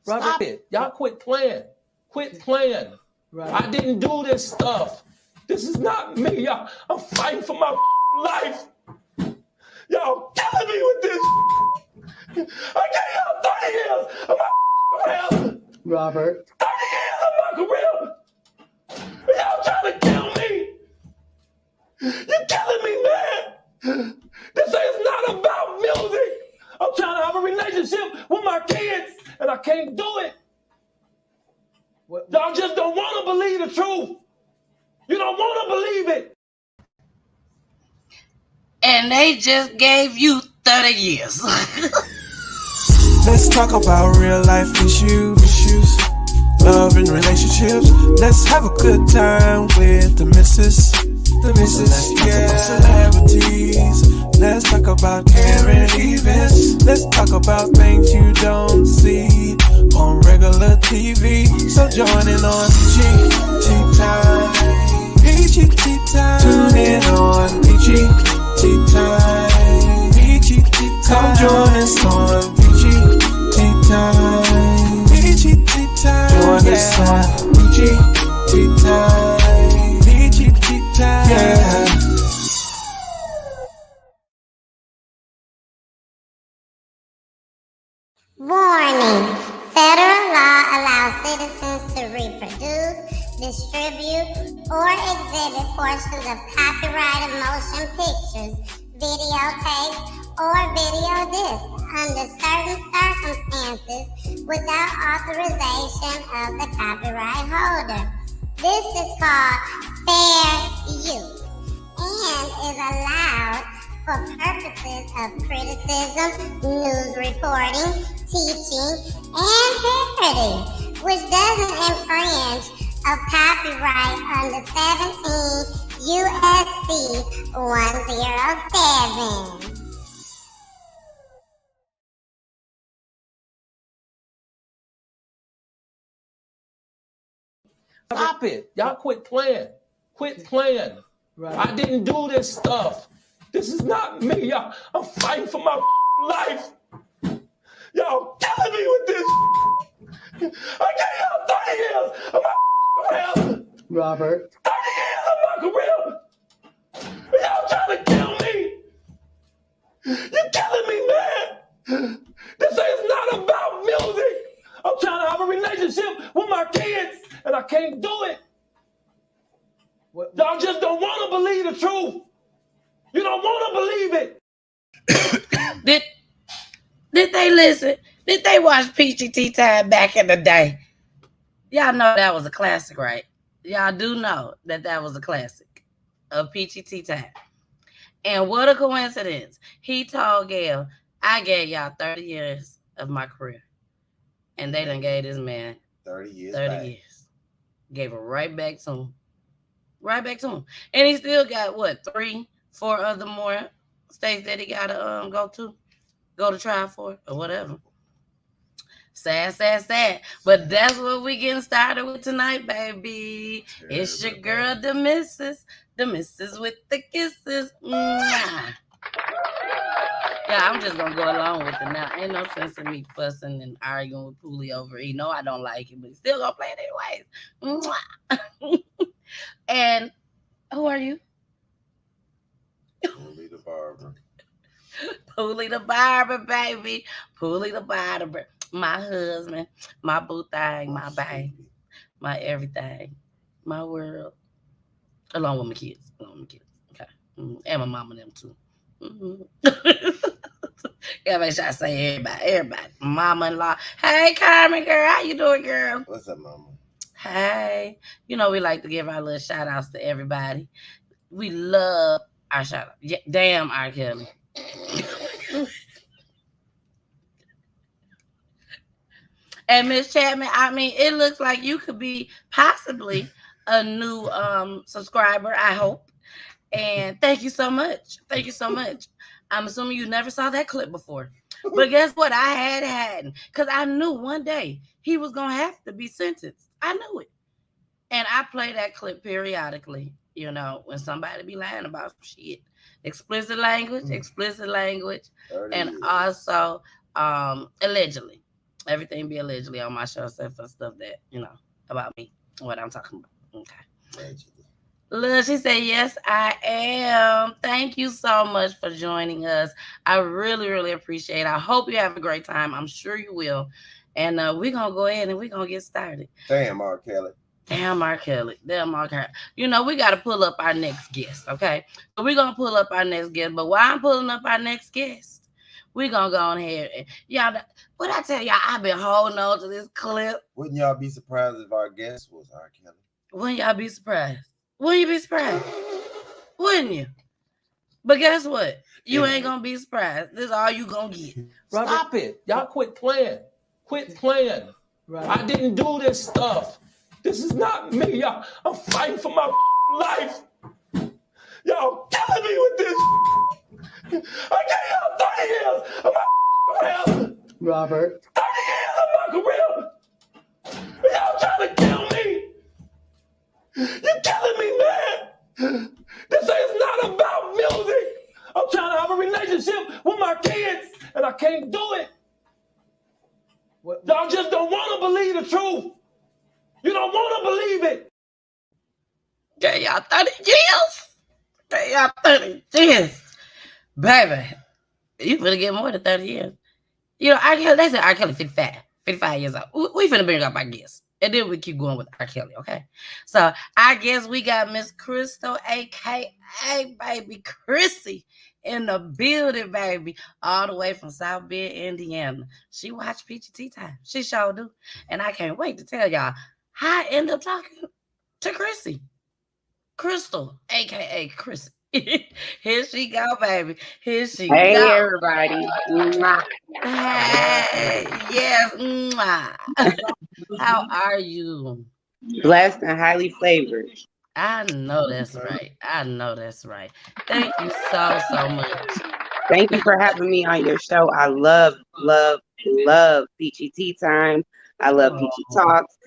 Stop it. Y'all quit playing. Quit playing. I didn't do this stuff. This is not me. I'm fighting for my life. Y'all killing me with this. I gave y'all 30 years of my career. Robert. 30 years of my career. Y'all trying to kill me. You're killing me, man. This is not about music. I'm trying to have a relationship with my kids, and I can't do it. Y'all just don't want to believe the truth. You don't want to believe it. And they just gave you 30 years. Let's talk about real life issues, love and relationships. Let's have a good time with the missus. Let's talk about celebrities. Let's talk about caring events. Let's talk about things you don't see on regular TV. So join in on PGT time. PGT time. Tune in on PGT time. PGT time. Come join us on PGT time. PGT time. Join us on PGT time. PGT time. Yeah. Warning. Federal law allows citizens to reproduce, distribute, or exhibit portions of copyrighted motion pictures, videotapes, or video discs under certain circumstances without authorization of the copyright holder. This is called fair use and is allowed for purposes of criticism, news reporting, teaching, and parody, which doesn't infringe of copyright under 17 U.S.C. 107. Stop it. Y'all quit playing. Quit playing. I didn't do this stuff. This is not me. I'm fighting for my life. Y'all killing me with this. I gave y'all 30 years of my career. Robert. 30 years of my career. Y'all trying to kill me. You're killing me, man. This is not about music. I'm trying to have a relationship with my kids, and I can't do it. Y'all just don't want to believe the truth. You don't want to believe it. Did they listen? Did they watch PGT Time back in the day? Y'all know that was a classic, right? Y'all do know that was a classic of PGT Time. And what a coincidence. He told Gail, I gave y'all 30 years of my career. And they done gave this man 30 years. Gave it right back to him. Right back to him. And he still got, 3, 4 other more states that he got to go to trial for or whatever. Sad. But that's what we getting started with tonight, baby. It's your girl, the missus with the kisses. Mwah. Yeah, I'm just gonna go along with it now. Ain't no sense in me fussing and arguing with Pooley over it. No, I don't like it, but he's still gonna play it anyways. And who are you? Pooley the barber. Pooley the barber, baby. Pooley the barber. My husband, my boo thing, my baby, my everything, my world. Along with my kids. Okay. And my mama and them too. Yeah, make sure I say everybody. Mama-in-law. Hey, Carmen, girl. How you doing, girl? What's up, mama? Hey. You know, we like to give our little shout-outs to everybody. We love our shout-out. Yeah, damn, R.Kelly. And Miss Chapman, I mean, it looks like you could be possibly a new subscriber, I hope. And thank you so much. I'm assuming you never saw that clip before. But guess what? I had because I knew one day he was going to have to be sentenced. I knew it. And I play that clip periodically, you know, when somebody be lying about some shit. Explicit language, and also allegedly. Everything be allegedly on my show, except for stuff that, about me, what I'm talking about. Okay. Look, she said, yes, I am. Thank you so much for joining us. I really, really appreciate it. I hope you have a great time. I'm sure you will. And we're going to go ahead and we're going to get started. Damn, R.Kelly. Damn, R.Kelly. Damn, R.Kelly. We got to pull up our next guest, okay? So we're going to pull up our next guest. But while I'm pulling up our next guest, we're going to go on here. And y'all, what I tell y'all, I've been holding on to this clip. Wouldn't y'all be surprised if our guest was R.Kelly? Wouldn't y'all be surprised? Wouldn't you be surprised? Wouldn't you? But guess what? You ain't going to be surprised. This is all you going to get. Stop it. Y'all quit playing. Quit playing. I didn't do this stuff. This is not me. Y'all, I'm fighting for my life. Y'all killing me with this. I gave y'all 30 years of my career. Robert. 30 years of my career. Y'all trying to kill me. You're killing me, man. This is not about music. I'm trying to have a relationship with my kids, and I can't do it. Y'all just don't want to believe the truth. You don't want to believe it. Okay, y'all 30 years. Okay, y'all 30 years. Baby, you finna get more than 30 years. R.Kelly, they said R.Kelly 55 years old. We finna bring up our guests. And then we keep going with R.Kelly, okay? So I guess we got Miss Crystal, a.k.a. baby Chrissy, in the building, baby, all the way from South Bend, Indiana. She watched Peachy Tea Time. She sure do. And I can't wait to tell y'all how I end up talking to Chrissy. Crystal, a.k.a. Chrissy. Here she go, baby. Here she go. Hey, everybody. Mwah. Hey, yes. Mwah. How are you? Blessed and highly flavored. I know that's right. I know that's right. Thank you so much. Thank you for having me on your show. I love Peachy Tea Time. I love Peachy Talks.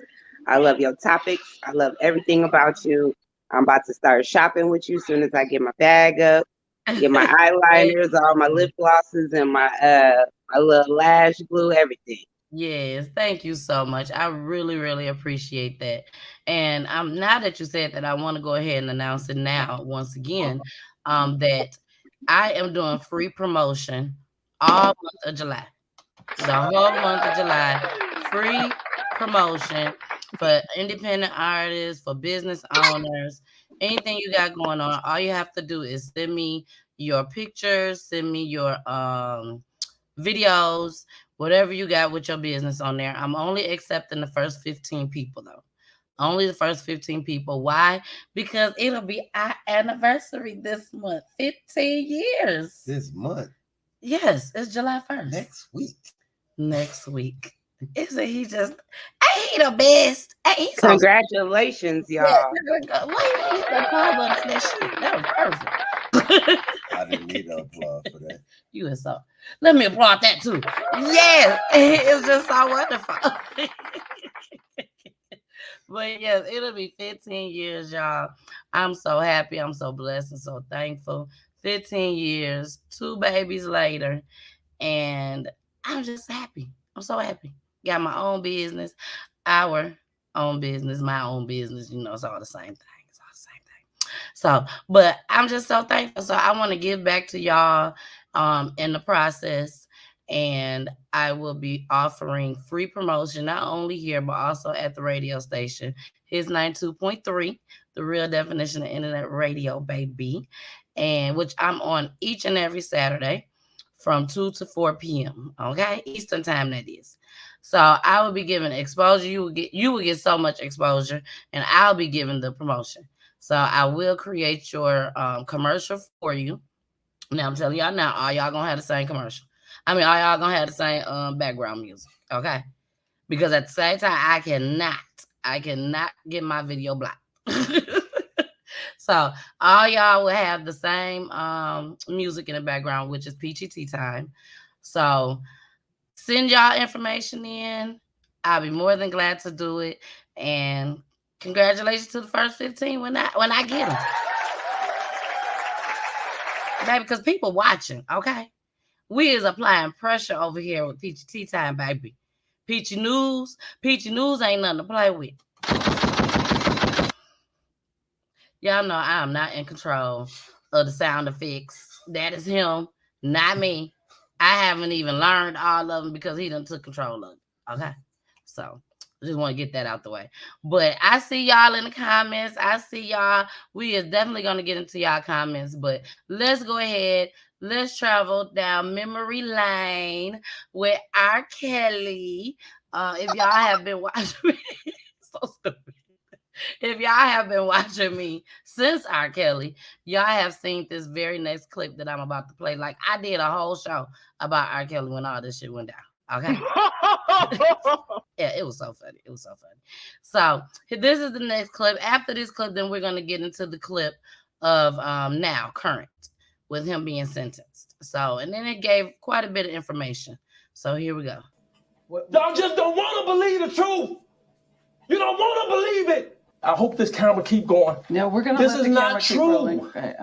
I love your topics. I love everything about you. I'm about to start shopping with you as soon as I get my bag up, get my eyeliners, all my lip glosses, and my little lash glue, everything. Yes, thank you so much. I really, really appreciate that. And now that you said that, I want to go ahead and announce it now once again, that I am doing free promotion all month of July. The whole month of July, free promotion for independent artists, for business owners, anything you got going on. All you have to do is send me your pictures, send me your videos, whatever you got with your business on there. I'm only accepting the first 15 people, though. Only the first 15 people. Why? Because it'll be our anniversary this month. 15 years. This month? Yes, it's July 1st. Next week. Isn't he just, ain't he the best? Congratulations, y'all. Yeah, why you the applaud for that shit? That was perfect. I didn't need to applaud for that. You and so. Let me applaud that too. Yes, it's just so wonderful. But yes, it'll be 15 years, y'all. I'm so happy. I'm so blessed and so thankful. 15 years, 2 babies later, and I'm just happy. I'm so happy. Got my own business, our own business, my own business. It's all the same thing. It's all the same thing. So, but I'm just so thankful. So I want to give back to y'all in the process. And I will be offering free promotion, not only here, but also at the radio station. His 92.3, the real definition of internet radio, baby. And which I'm on each and every Saturday from 2 to 4 p.m. Okay, Eastern time, that is. So I will be giving exposure. You will get so much exposure, and I'll be giving the promotion. So I will create your commercial for you. Now I'm telling y'all now, all y'all gonna have the same commercial. All y'all gonna have the same background music, okay? Because at the same time, I cannot get my video blocked. So all y'all will have the same music in the background, which is Peachy Tea Time. So send y'all information in. I'll be more than glad to do it. And congratulations to the first 15 when I get them. Baby, because people watching, okay? We is applying pressure over here with Peachy Tea Time, baby. Peachy News ain't nothing to play with. Y'all know I am not in control of the sound effects. That is him, not me. I haven't even learned all of them because he done took control of it. Okay? So, I just want to get that out the way. But I see y'all in the comments. I see y'all. We is definitely going to get into y'all comments. But let's go ahead. Let's travel down memory lane with R.Kelly. If y'all have been watching me, so stupid. If y'all have been watching me since R.Kelly, y'all have seen this very next clip that I'm about to play. Like, I did a whole show about R.Kelly when all this shit went down. Okay? Yeah, it was so funny. It was so funny. So, this is the next clip. After this clip, then we're going to get into the clip of now, current, with him being sentenced. So, and then it gave quite a bit of information. So, here we go. Y'all just don't want to believe the truth. You don't want to believe it. I hope this camera keep going. No, we're gonna. This let is the not keep true. rolling, but,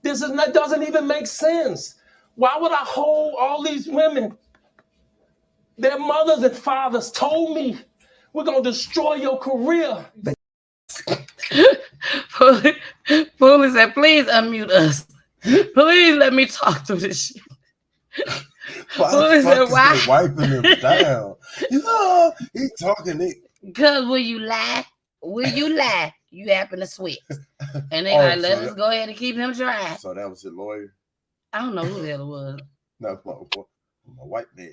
This is not, doesn't even make sense. Why would I hold all these women? Their mothers and fathers told me, we're gonna destroy your career. Police said, please unmute us. Please let me talk through this shit. Why the fuck is they wiping him down? You know, he talking. Because will you lie? You happen to switch. And they like, let us go ahead and keep him dry. So that was his lawyer? I don't know who the hell it was. No, my white man.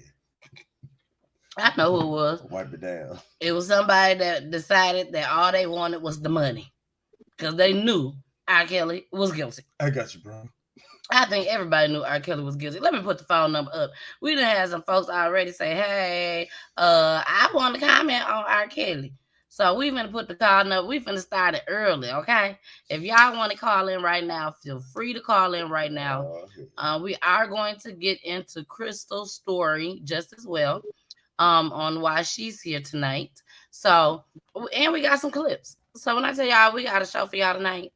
I know who it was. Wipe it down. It was somebody that decided that all they wanted was the money. Because they knew R.Kelly was guilty. I got you, bro. I think everybody knew R.Kelly was guilty. Let me put the phone number up. We done had some folks already say, hey, I want to comment on R.Kelly. So we finna put the call number. We finna start it early, okay? If y'all want to call in right now, feel free to call in right now. We are going to get into Crystal's story just as well on why she's here tonight. So, and we got some clips. So when I tell y'all we got a show for y'all tonight,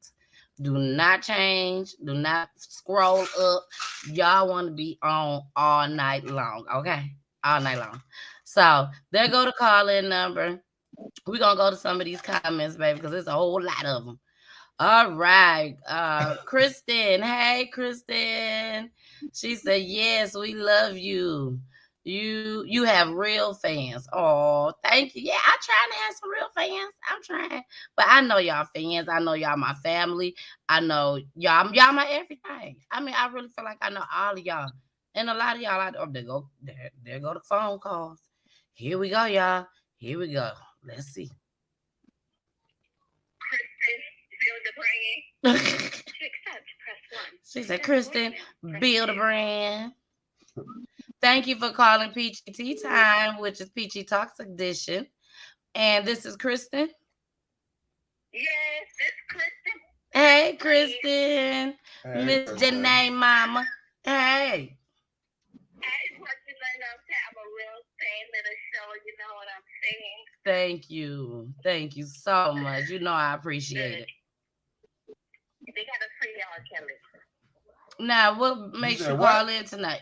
do not change. Do not scroll up. Y'all want to be on all night long, okay? All night long. So there go the call-in number. We're going to go to some of these comments, baby, because there's a whole lot of them. All right. Kristen. Hey, Kristen. She said, yes, we love you. You have real fans. Oh, thank you. Yeah, I'm trying to have some real fans. I'm trying. But I know y'all fans. I know y'all my family. I know y'all my everything. I mean, I really feel like I know all of y'all. And a lot of y'all out there, there go the phone calls. Here we go, y'all. Here we go. Let's see. Kristen, build a brand. To accept, press 1. She said, Kristen, build a brand. Thank you for calling Peachy Tea Time, which is Peachy Talks Edition. And this is Kristen. Yes, it's Kristen. Hey, Kristen. Hey, Miss Janae Mama. Hey. I just want to let us have a real fan of the show. You know what I'm saying? Thank you. Thank you so much. You know I appreciate it. They got a free R.Kelly. Now, what makes you call in tonight?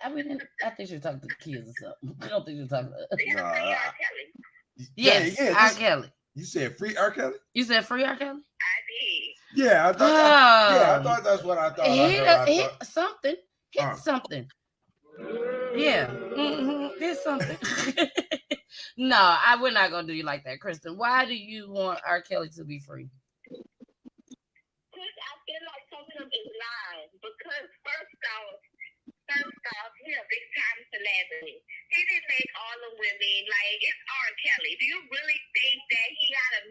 I think you should talk to the kids or something. I don't think you should talk to us. They got a free R.Kelly. Yes, R.Kelly. You said free R.Kelly? You said free R.Kelly? I did. Yeah, I thought that's what I thought. Hit something. Hit something. Yeah. Hit something. No, we're not going to do you like that, Kristen. Why do you want R.Kelly to be free? Because I feel like some of them is lying. Because first off, he's a big time celebrity. He didn't make all the women like it's R.Kelly. Do you really think that he gotta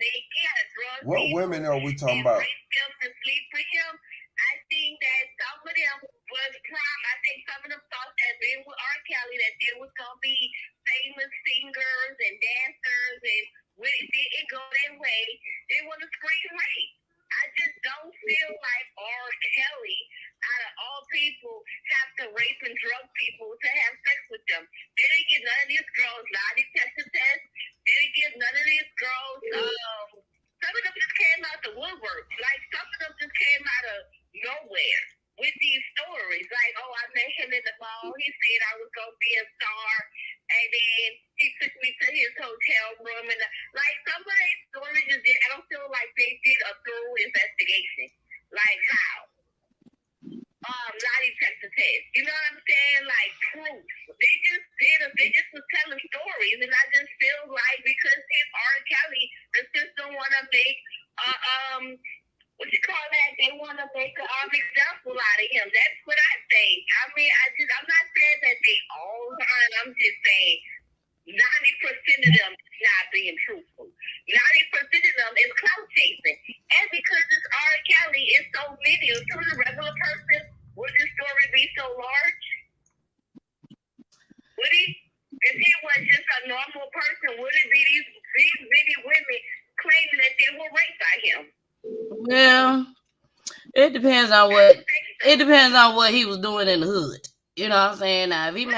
drug What women are we talking about? Rape them to sleep with him? I think that some of them was prime. I think some of them thought that being with R.Kelly that there was gonna be famous singers and dancers, and when it didn't go their way, they want to scream rape. I just don't feel like R.Kelly, out of all people, have to rape and drug people to have sex with them. They didn't give none of these girls lie detector tests. They didn't give none of these girls, some of them just came out the woodwork. Like, some of them just came out of nowhere with these stories. Like, oh, I met him in the mall. He said I was going to be a star. And then his hotel room, and like some of their stories just did. I don't feel like they did a thorough investigation. Like how? Lie detector test. You know what I'm saying? Like proof. They just was telling stories, and I just feel like because he's R.Kelly, the system want to make what you call that? They want to make an example out of him. That's what I think. I mean, I'm not saying that they all lying. I'm just saying 90% of them is not being truthful. 90% of them is clout chasing. And because it's R. Kelly, it's so many. To the regular person, would this story be so large? Would he? If he was just a normal person, would it be these many women claiming that they were raped by him? Well, it depends on what he was doing in the hood. You know what I'm saying? Now, if he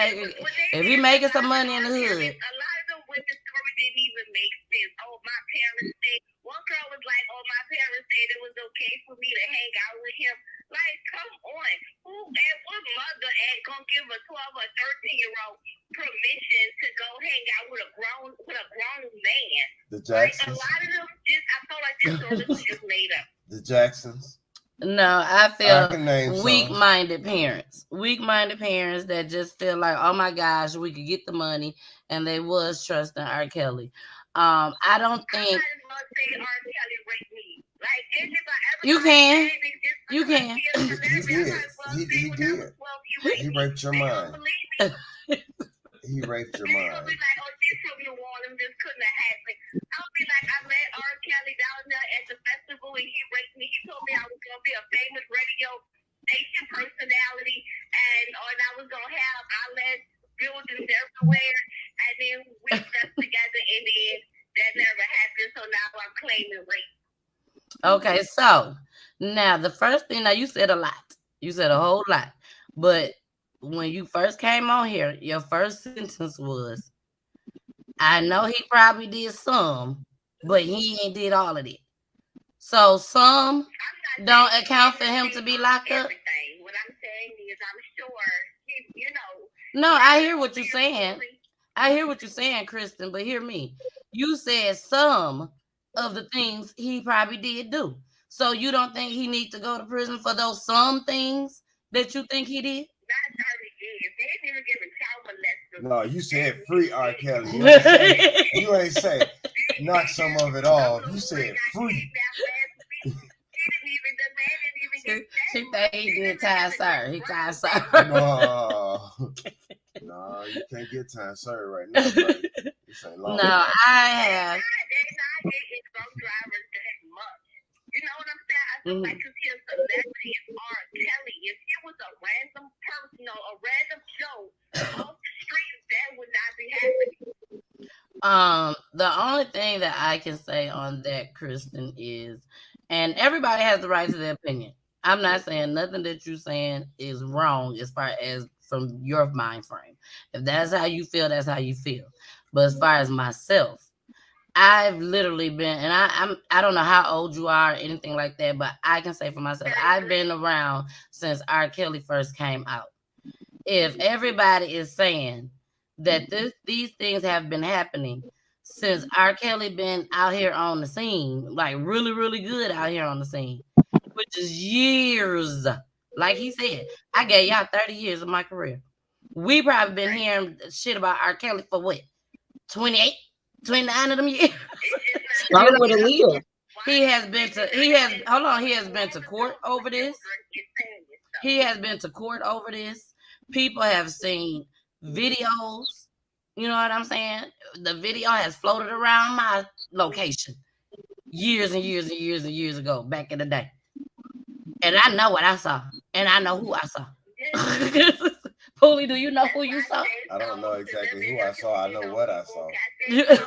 making some money in the hood. A lot of them with the story didn't even make sense. Oh, my parents said, one girl was like, oh, my parents said it was okay for me to hang out with him. Like, come on. Who and what mother gonna give a 12 or 13-year-old permission to go hang out with a grown man? The Jacksons. Like, a lot of them I felt like this story was just made up. The Jacksons. No, I feel weak-minded parents. Weak-minded parents that just feel like, oh my gosh, we could get the money, and they was trusting R. Kelly. I don't think you can. You can. He did. He raped your mind. He raped your mind. I'll be like, oh, she's from New Orleans. This couldn't have happened. I'll be like, I met R. Kelly down there at the festival, and he raped me. He told me I was going to be a famous radio station personality, and I was going to have outlets, buildings everywhere, and then we slept together, and then that never happened, so now I'm claiming rape. Okay, so now the first thing, now you said a lot. You said a whole lot, but when you first came on here, your first sentence was, I know he probably did some, but he ain't did all of it. So some don't account for him to be locked up. What I'm saying is I'm sure, No, I hear what you're saying. I hear what you're saying, Kristen, but hear me. You said some of the things he probably did do. So you don't think he needs to go to prison for those some things that you think he did? Not 30 years. They didn't even give a child molester. No, you said free R. Kelly. You ain't say knock some of it off. You said free. She think he did time served. He time served. No, you can't get time served right now, buddy. This ain't long. No, I have. You know what I'm saying? I feel like because he's a celebrity, it's R.Kelly. If he was a random person or a random show off the streets, that would not be happening. The only thing that I can say on that, Kristen, is, and everybody has the right to their opinion. I'm not saying nothing that you're saying is wrong as far as from your mind frame. If that's how you feel, that's how you feel. But as far as myself, I've literally been, and I don't know how old you are or anything like that, but I can say for myself, I've been around since R. Kelly first came out. If everybody is saying that these things have been happening since R. Kelly been out here on the scene, like really, really good out here on the scene, which is years. Like he said, I gave y'all 30 years of my career. We probably been hearing shit about R. Kelly for what? 28? 29 of them years. Start with Aaliyah. He has been to court over this. He has been to court over this. People have seen videos. You know what I'm saying? The video has floated around my location years and years and years and years ago, back in the day. And I know what I saw. And I know who I saw. Poolie, do you know who you saw? I don't know exactly who I saw. I know what I saw. I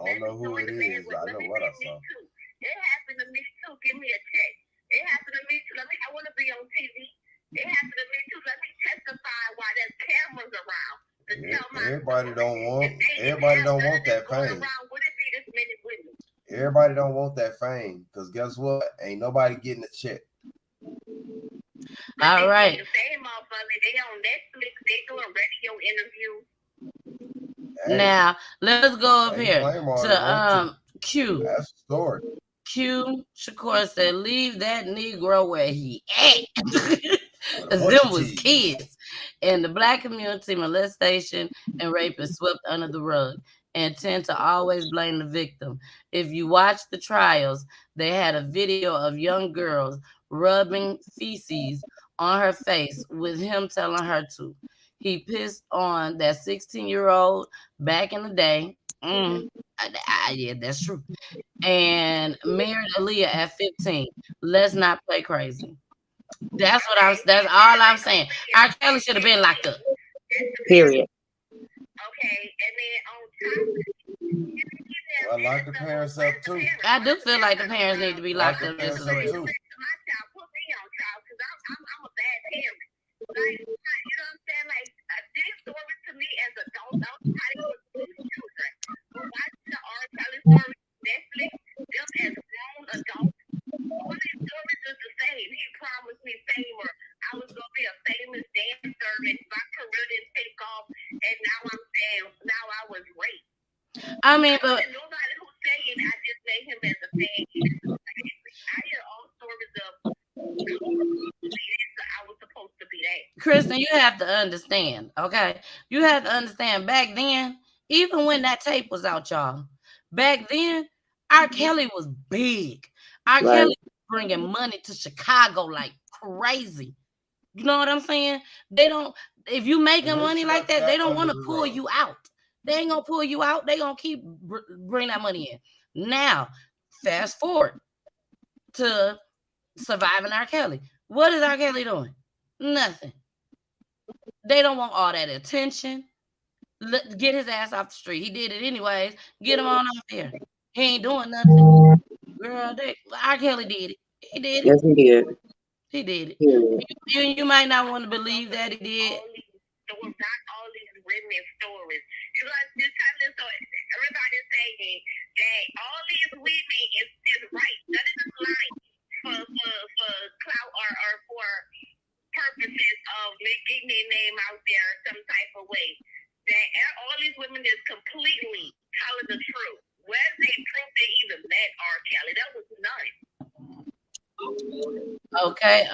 don't know who it is, but I know what I saw. It happened to me too. Give me a check. It happened to me too. I want to be on TV. It happened to me too. Let me testify while there's cameras around. Everybody don't want that fame. Everybody don't want that fame, because guess what? Ain't nobody getting a check. All right. The same motherfucker, they on Netflix, they doing radio interview. Hey, Now let's go up they here claim all they want to Q. That's the story. Q Shakur said, "Leave that Negro where he at." Bunch Them of was T's. kids. In the black community, molestation and rape is swept under the rug and tend to always blame the victim. If you watch the trials, they had a video of young girls rubbing feces on her face with him telling her to. He pissed on that 16-year-old back in the day. Yeah, that's true. And married Aaliyah at 15. Let's not play crazy. That's all I'm saying. R. Kelly should have been locked up. Period. Okay, and then on top, I like the parents up too. I do feel like the parents need to be locked Like up the just as parents well. up too. my child put me on trial because I'm a bad parent. Like, you know what I'm saying? Like, these stories to me as adults, I'm trying to put children. But watching the R.Kelly story, Netflix, them as grown adults, all these stories is the same. He promised me fame, or I was going to be a famous dancer, and my career didn't take off, and now I'm saying, now I was raped. I mean, but nobody who's saying I just made him as a fan. I hear all stories of I was supposed to be that. Kristen, you have to understand, okay? You have to understand back then, even when that tape was out, y'all, back then, R. Kelly was big. R. Kelly was bringing money to Chicago like crazy. You know what I'm saying? They don't, if you making money like that, they don't want to pull you out. They ain't gonna pull you out. They gonna keep bring that money in. Now, fast forward to Surviving R. Kelly. What is R. Kelly doing? Nothing. They don't want all that attention. Get his ass off the street. He did it anyways. Get him on out there. He ain't doing nothing. Girl, R. Kelly did it. He did it. Yes, he did. He did it. Yeah. You might not want to believe that he did. Not all these written stories. You guys just tell this, so everybody's saying that all these women is right. None of them lying for clout or for purposes of getting their name out there some type of way. That all these women is completely telling the truth. Where's the proof they even met R. Kelly? That was none. Okay.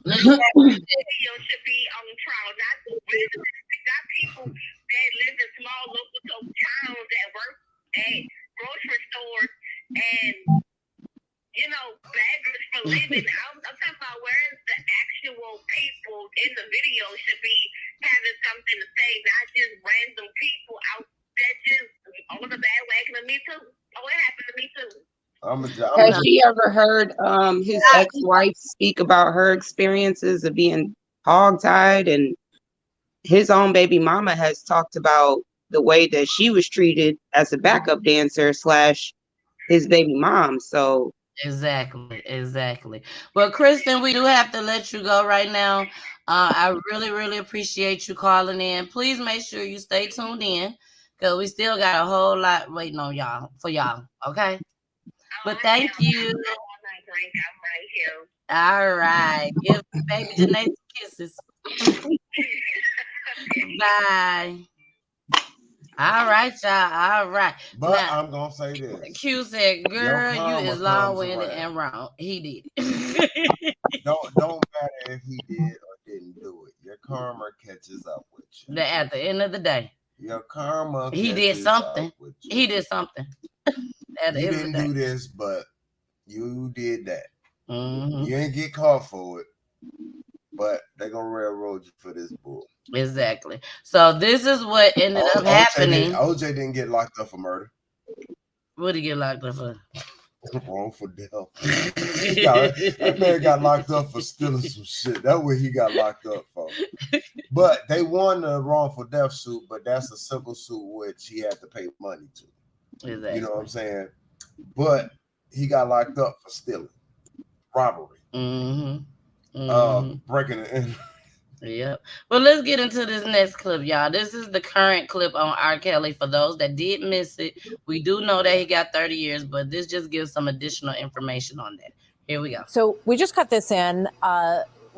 Video should be on trial. Not people that live in small local towns that work at grocery stores and beggars for living. I'm talking about where's the actual people in the video should be having something to say, not just random people out that just on the bandwagon of Me Too. Oh, it happened to me too. Has she ever heard his ex-wife speak about her experiences of being hogtied? And his own baby mama has talked about the way that she was treated as a backup dancer / his baby mom. So Exactly. Well, Kristen, we do have to let you go right now. I really appreciate you calling in. Please make sure you stay tuned in because we still got a whole lot waiting on for y'all. Okay. But thank you. All right. Give baby Janae some kisses. Bye. All right, y'all. All right. But now, I'm gonna say this. Q said, "Girl, you is long-winded and wrong." He did. don't matter if he did or didn't do it. Your karma catches up with you. At the end of the day, your karma. He did something. He did something. You didn't do this, but you did that. Mm-hmm. You ain't get caught for it, but they're gonna railroad you for this bull. Exactly. So this is what ended up happening. OJ didn't get locked up for murder. What did he get locked up for? Wrongful death. That man got locked up for stealing some shit. That's what he got locked up for. But they won the wrongful death suit, but that's a civil suit which he had to pay money to. Exactly. You know what I'm saying? But he got locked up for stealing, robbery, breaking it in. Yep. Well, let's get into this next clip, y'all. This is the current clip on R. Kelly. For those that did miss it, we do know that he got 30 years, but this just gives some additional information on that. Here we go. So we just cut this in.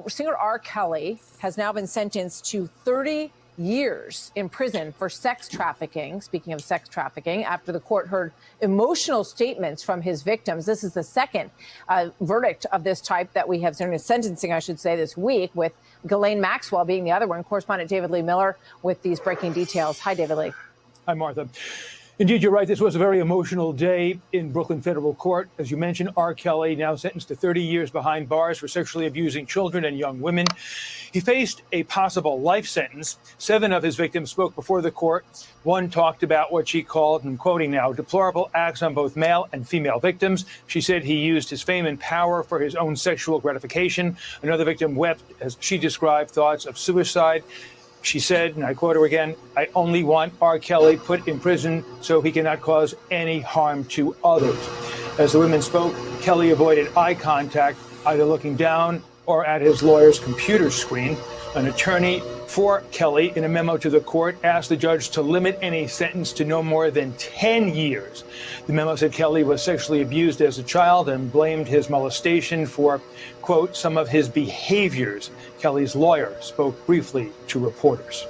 Singer R. Kelly has now been sentenced to 30 years in prison for sex trafficking. Speaking of sex trafficking, after the court heard emotional statements from his victims. This is the second verdict of this type that we have seen, sentencing, I should say, this week, with Ghislaine Maxwell being the other one. Correspondent David Lee Miller with these breaking details. Hi, David Lee. Hi, Martha. Indeed, you're right. This was a very emotional day in Brooklyn federal court. As you mentioned, R.Kelly, now sentenced to 30 years behind bars for sexually abusing children and young women. He faced a possible life sentence. 7 of his victims spoke before the court. One talked about what she called, and I'm quoting now, deplorable acts on both male and female victims. She said he used his fame and power for his own sexual gratification. Another victim wept as she described thoughts of suicide. She said, and I quote her again, "I only want R. Kelly put in prison so he cannot cause any harm to others." As the women spoke, Kelly avoided eye contact, either looking down or at his lawyer's computer screen. An attorney for Kelly, in a memo to the court, asked the judge to limit any sentence to no more than 10 years. The memo said Kelly was sexually abused as a child and blamed his molestation for, quote, some of his behaviors. Kelly's lawyer spoke briefly to reporters.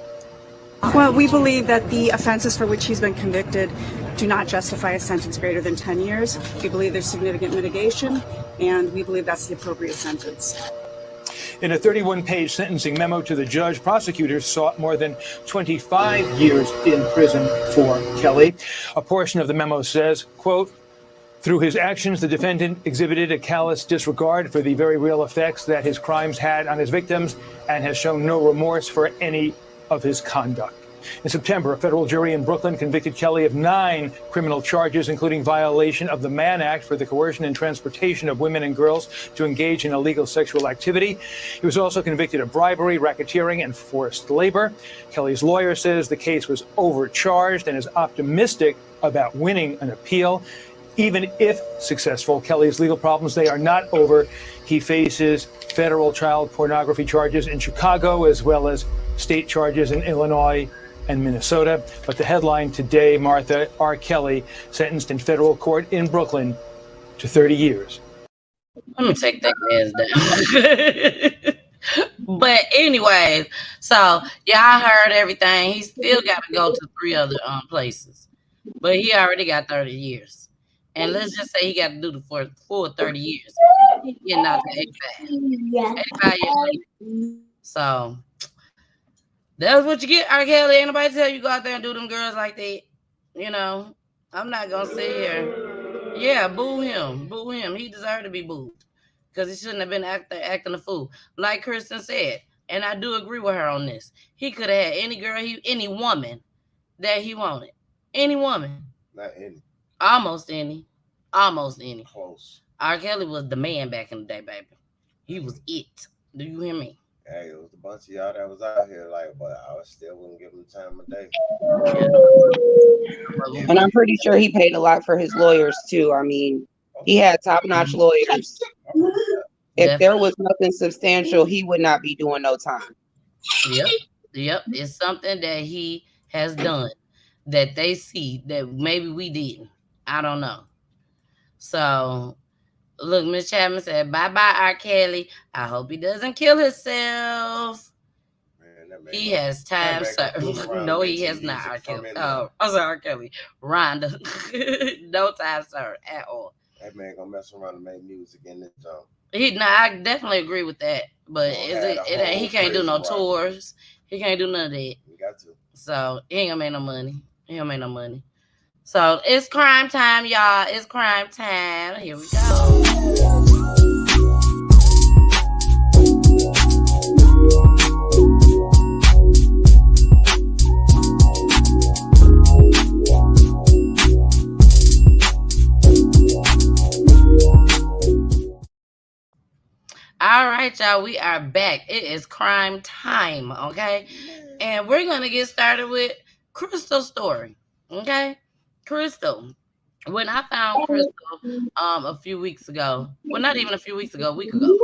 Well, we believe that the offenses for which he's been convicted do not justify a sentence greater than 10 years. We believe there's significant mitigation, and we believe that's the appropriate sentence. In a 31-page sentencing memo to the judge, prosecutors sought more than 25 years in prison for Kelly. A portion of the memo says, quote, through his actions, the defendant exhibited a callous disregard for the very real effects that his crimes had on his victims and has shown no remorse for any of his conduct. In September, a federal jury in Brooklyn convicted Kelly of 9 criminal charges, including violation of the Mann Act for the coercion and transportation of women and girls to engage in illegal sexual activity. He was also convicted of bribery, racketeering, and forced labor. Kelly's lawyer says the case was overcharged and is optimistic about winning an appeal. Even if successful, Kelly's legal problems, they are not over. He faces federal child pornography charges in Chicago, as well as state charges in Illinois and Minnesota. But the headline today, Martha, R. Kelly sentenced in federal court in Brooklyn to 30 years. Let me take that ass down. But anyways, so y'all heard everything. He still got to go to 3 other places, but he already got 30 years. And let's just say he got to do the full 30 years. He's getting out to 85 years. So that's what you get, R. Kelly. Ain't nobody tell you go out there and do them girls like that. You know, I'm not going to sit here. Yeah, boo him. Boo him. He deserved to be booed because he shouldn't have been acting a fool. Like Kristen said, and I do agree with her on this. He could have had any girl, any woman that he wanted. Any woman. Not any. Almost any. Almost any. Close. R. Kelly was the man back in the day, baby. He was it. Do you hear me? Hey, it was a bunch of y'all that was out here, but I still wouldn't give him time of day. And I'm pretty sure he paid a lot for his lawyers too. I mean, he had top-notch lawyers. If there was nothing substantial, he would not be doing no time. Yep. It's something that he has done that they see that maybe we didn't. I don't know. So, look, Miss Chapman said, bye-bye, R. Kelly. I hope he doesn't kill himself. Man, he has time served. No, he has not, R. Kelly. Oh, I'm sorry, R. Kelly. Rhonda. No time served at all. That man gonna mess around and make music in this zone. I definitely agree with that. But he can't do no tours. He can't do none of that. He got to. So, he ain't gonna make no money. So it's crime time, y'all. It's crime time. Here we go. All right, y'all. We are back. It is crime time, okay? And we're gonna get started with Crystal's story. Okay? Crystal, when I found Crystal a few weeks ago, well, not even a few weeks ago, a week ago,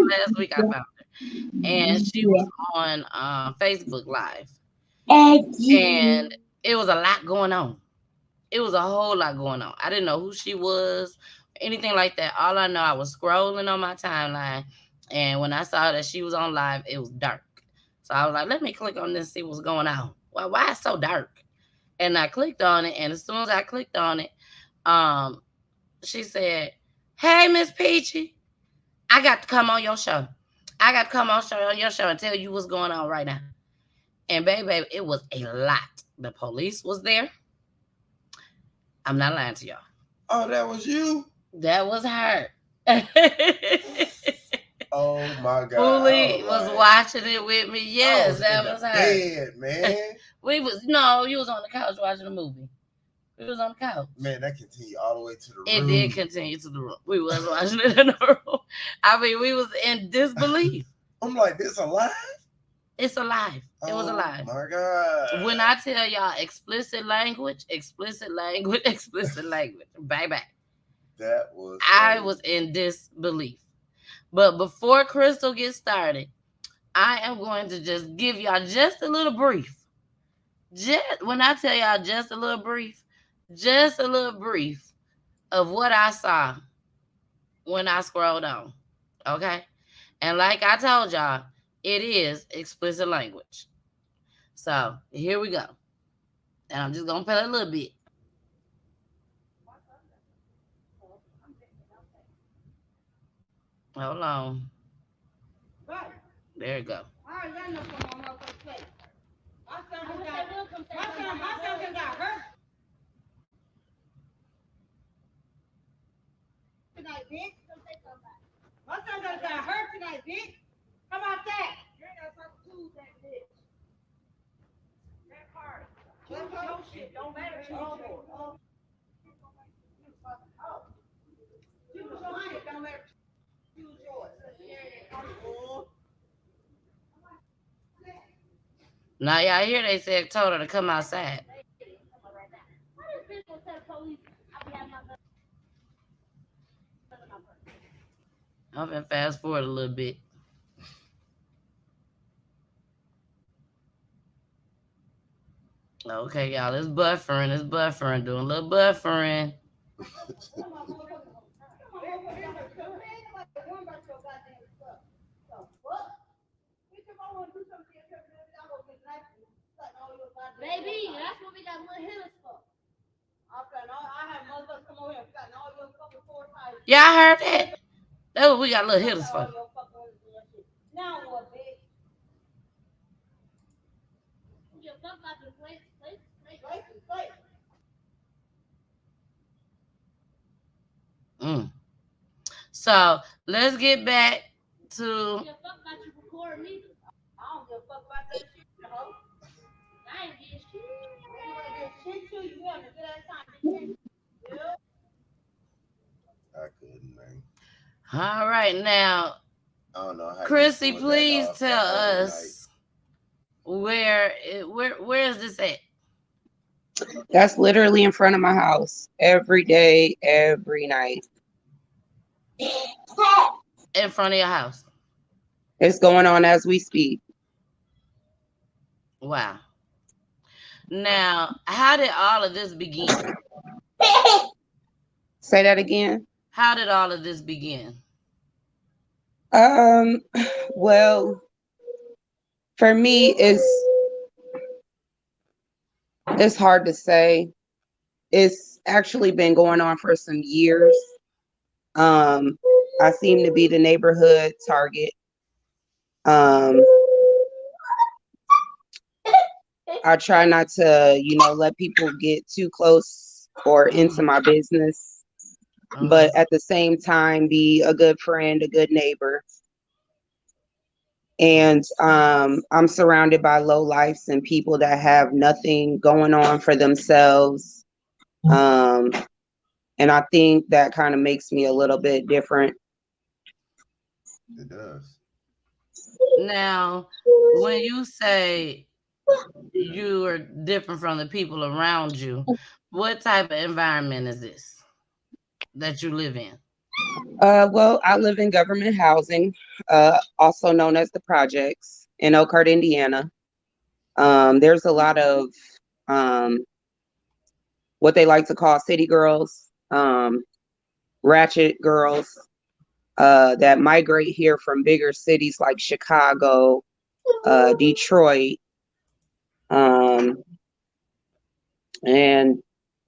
last week I found her, and she was on Facebook Live, and it was a lot going on. It was a whole lot going on. I didn't know who she was, anything like that. All I know, I was scrolling on my timeline, and when I saw that she was on live, it was dark. So I was like, let me click on this, see what's going on. Well, why it's so dark? And I clicked on it, and as soon as I clicked on it, she said, "Hey, Miss Peachy, I got to come on your show. I got to come on your show and tell you what's going on right now." And baby, it was a lot. The police was there. I'm not lying to y'all. Oh, that was you? That was her. Oh my God. Fully was watching it with me. Yes, that was her. Bed, man. You was on the couch watching the movie. We was on the couch. Man, that continued all the way to the room. It did continue to the room. We was watching it in the room. I mean, we was in disbelief. I'm like, this alive? It's alive. It was alive. Oh my God. When I tell y'all explicit language, baby. That was I was in disbelief. But before Crystal gets started, I am going to just give y'all just a little brief. When I tell y'all just a little brief of what I saw when I scrolled on. Okay? And like I told y'all, it is explicit language. So here we go. And I'm just going to play a little bit. Hold on. There you go. Tonight, bitch. My son got hurt tonight, bitch. How about that? You ain't got something to do with that bitch. That part. Your shit don't matter to you. You was lying. Don't matter to you. Use yours. Now y'all hear they said told her to come outside. I'm gonna fast forward a little bit. Okay, y'all, it's buffering, doing a little buffering. Baby, that's what we got little hitters for. I have motherfuckers come over here and all your fucking 4 times. Y'all heard that? That's what we got little hitters for. Now what, bitch? So let's get back to. I don't give a fuck about that shit, hoe. I ain't getting shit. Shit to you want to get that time. I couldn't, man. All right, now, I don't know how Chrissy, please tell us where is this at? That's literally in front of my house every day, every night. In front of your house. It's going on as we speak. Wow. Now, how did all of this begin? Say that again. How did all of this begin? Well, for me, it's hard to say. It's actually been going on for some years. I seem to be the neighborhood target. I try not to, let people get too close or into my business, but at the same time, be a good friend, a good neighbor. And I'm surrounded by lowlifes and people that have nothing going on for themselves. And I think that kind of makes me a little bit different. It does. Now, when you say you are different from the people around you, what type of environment is this that you live in? Well, I live in government housing, also known as the projects in Elkhart, Indiana. There's a lot of what they like to call city girls, ratchet girls that migrate here from bigger cities like Chicago, Detroit, and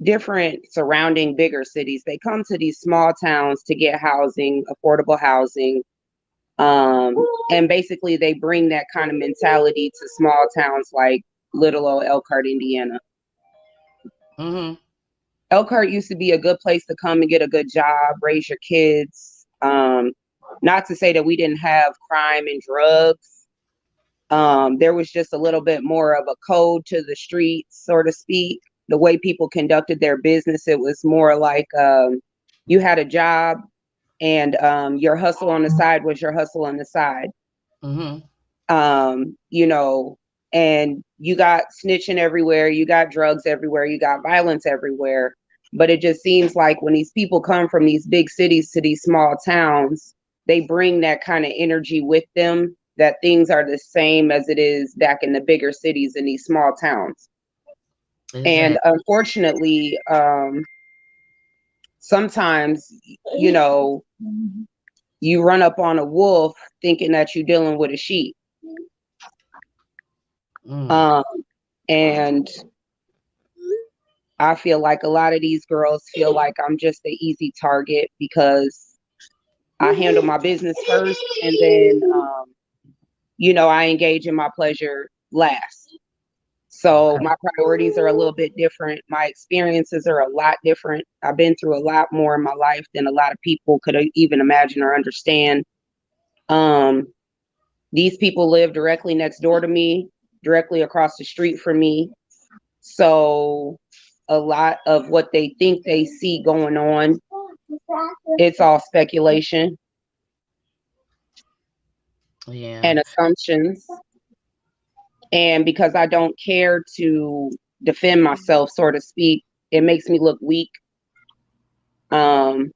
different surrounding bigger cities. They come to these small towns to get housing, affordable housing. And basically they bring that kind of mentality to small towns like little old Elkhart, Indiana. Mm-hmm. Elkhart used to be a good place to come and get a good job, raise your kids. Not to say that we didn't have crime and drugs. There was just a little bit more of a code to the streets, so to speak. The way people conducted their business, it was more like you had a job and your hustle on the side was your hustle on the side. Mm-hmm. You know, and you got snitching everywhere, you got drugs everywhere, you got violence everywhere. But it just seems like when these people come from these big cities to these small towns, they bring that kind of energy with them, that things are the same as it is back in the bigger cities in these small towns. Exactly. And unfortunately, sometimes, you know, you run up on a wolf thinking that you're dealing with a sheep. And I feel like a lot of these girls feel like I'm just the easy target because I handle my business first, and then, you know, I engage in my pleasure last. So my priorities are a little bit different. My experiences are a lot different. I've been through a lot more in my life than a lot of people could even imagine or understand. These people live directly next door to me, directly across the street from me. So a lot of what they think they see going on, it's all speculation and assumptions. And because I don't care to defend myself, so to speak, it makes me look weak. And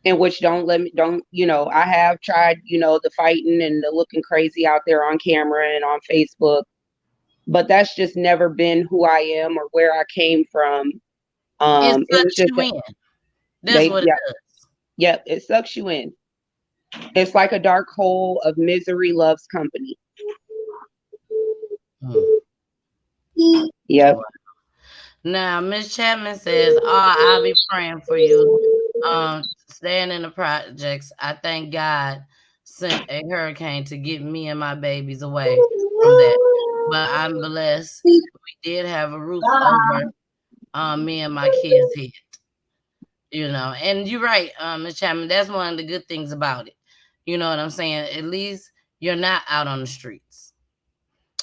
which you know, I have tried, you know, the fighting and the looking crazy out there on camera and on Facebook, but that's just never been who I am or where I came from. It It was sucks just you in. That's what it does. Yep, it sucks you in. It's like a dark hole of misery loves company. Yep. Now, Miss Chapman says, I'll be praying for you. Staying in the projects. I thank God sent a hurricane to get me and my babies away from that. But I'm blessed. We did have a roof over me and my kids' head. You know, and you're right, Miss Chapman. That's one of the good things about it. You know what I'm saying? At least you're not out on the streets.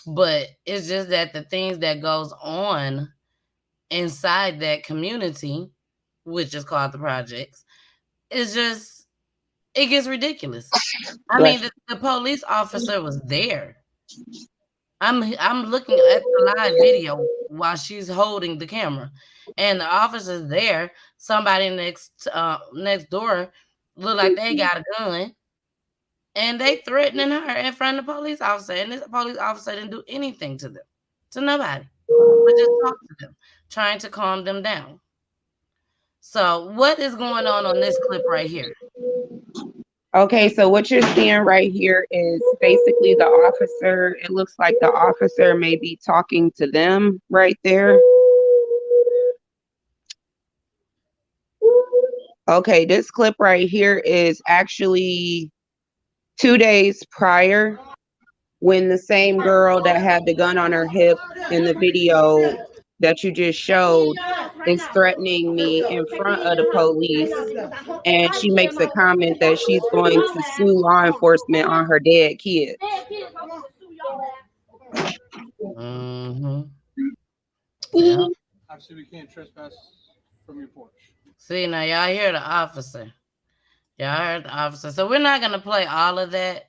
But it's just that the things that goes on inside that community, which is called the projects, is just, it gets ridiculous. I mean, the police officer was there. I'm looking at the live video while she's holding the camera, and the officer's there. Somebody next door look like they got a gun, and they threatening her in front of the police officer, and this police officer didn't do anything to them, to nobody, but just talk to them, trying to calm them down. So what is going on this clip right here? Okay, so what you're seeing right here is basically the officer. It looks like the officer may be talking to them right there. Okay, this clip right here is actually 2 days prior, when the same girl that had the gun on her hip in the video that you just showed is threatening me in front of the police, and she makes a comment that she's going to sue law enforcement on her dead kids. Yeah. Obviously, we can't trespass from your porch. See, now y'all hear the officer. Y'all heard the officer. So we're not gonna play all of that.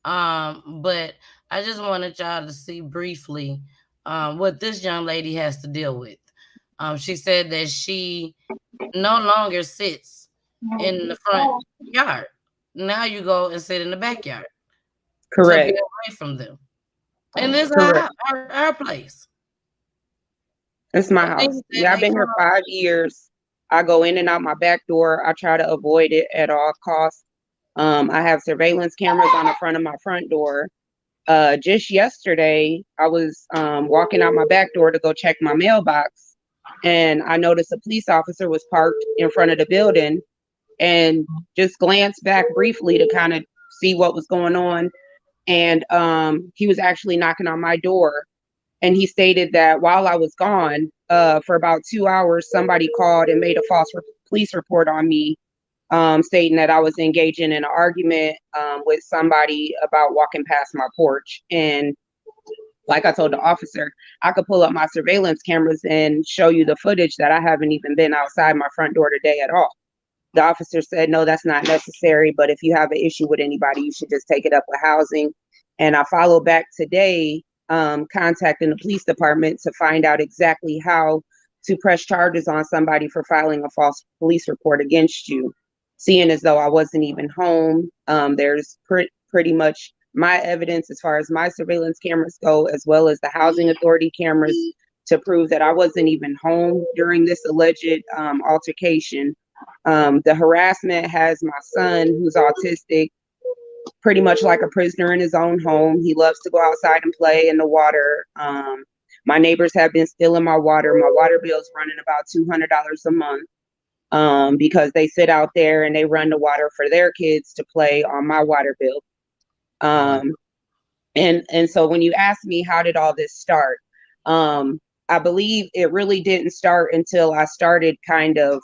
But I just wanted y'all to see briefly what this young lady has to deal with. She said that she no longer sits in the front yard. Now you go and sit in the backyard. Correct. To be away from them. And this is our place. It's my house. Yeah, I've been here 5 years. I go in and out my back door. I try to avoid it at all costs. I have surveillance cameras on the front of my front door. Just yesterday, I was walking out my back door to go check my mailbox, and I noticed a police officer was parked in front of the building, and just glanced back briefly to kind of see what was going on. And he was actually knocking on my door, and he stated that while I was gone for about 2 hours, somebody called and made a false police report on me, stating that I was engaging in an argument with somebody about walking past my porch. And like I told the officer, I could pull up my surveillance cameras and show you the footage that I haven't even been outside my front door today at all. The officer said, no, that's not necessary, but if you have an issue with anybody, you should just take it up with housing. And I followed back today, contacting the police department to find out exactly how to press charges on somebody for filing a false police report against you, seeing as though I wasn't even home. There's pretty much my evidence as far as my surveillance cameras go, as well as the housing authority cameras, to prove that I wasn't even home during this alleged altercation. The harassment has my son, who's autistic, pretty much like a prisoner in his own home. He loves to go outside and play in the water. My neighbors have been stealing my water. My water bill's running about $200 a month because they sit out there and they run the water for their kids to play on my water bill. And so when you ask me, how did all this start? I believe it really didn't start until I started kind of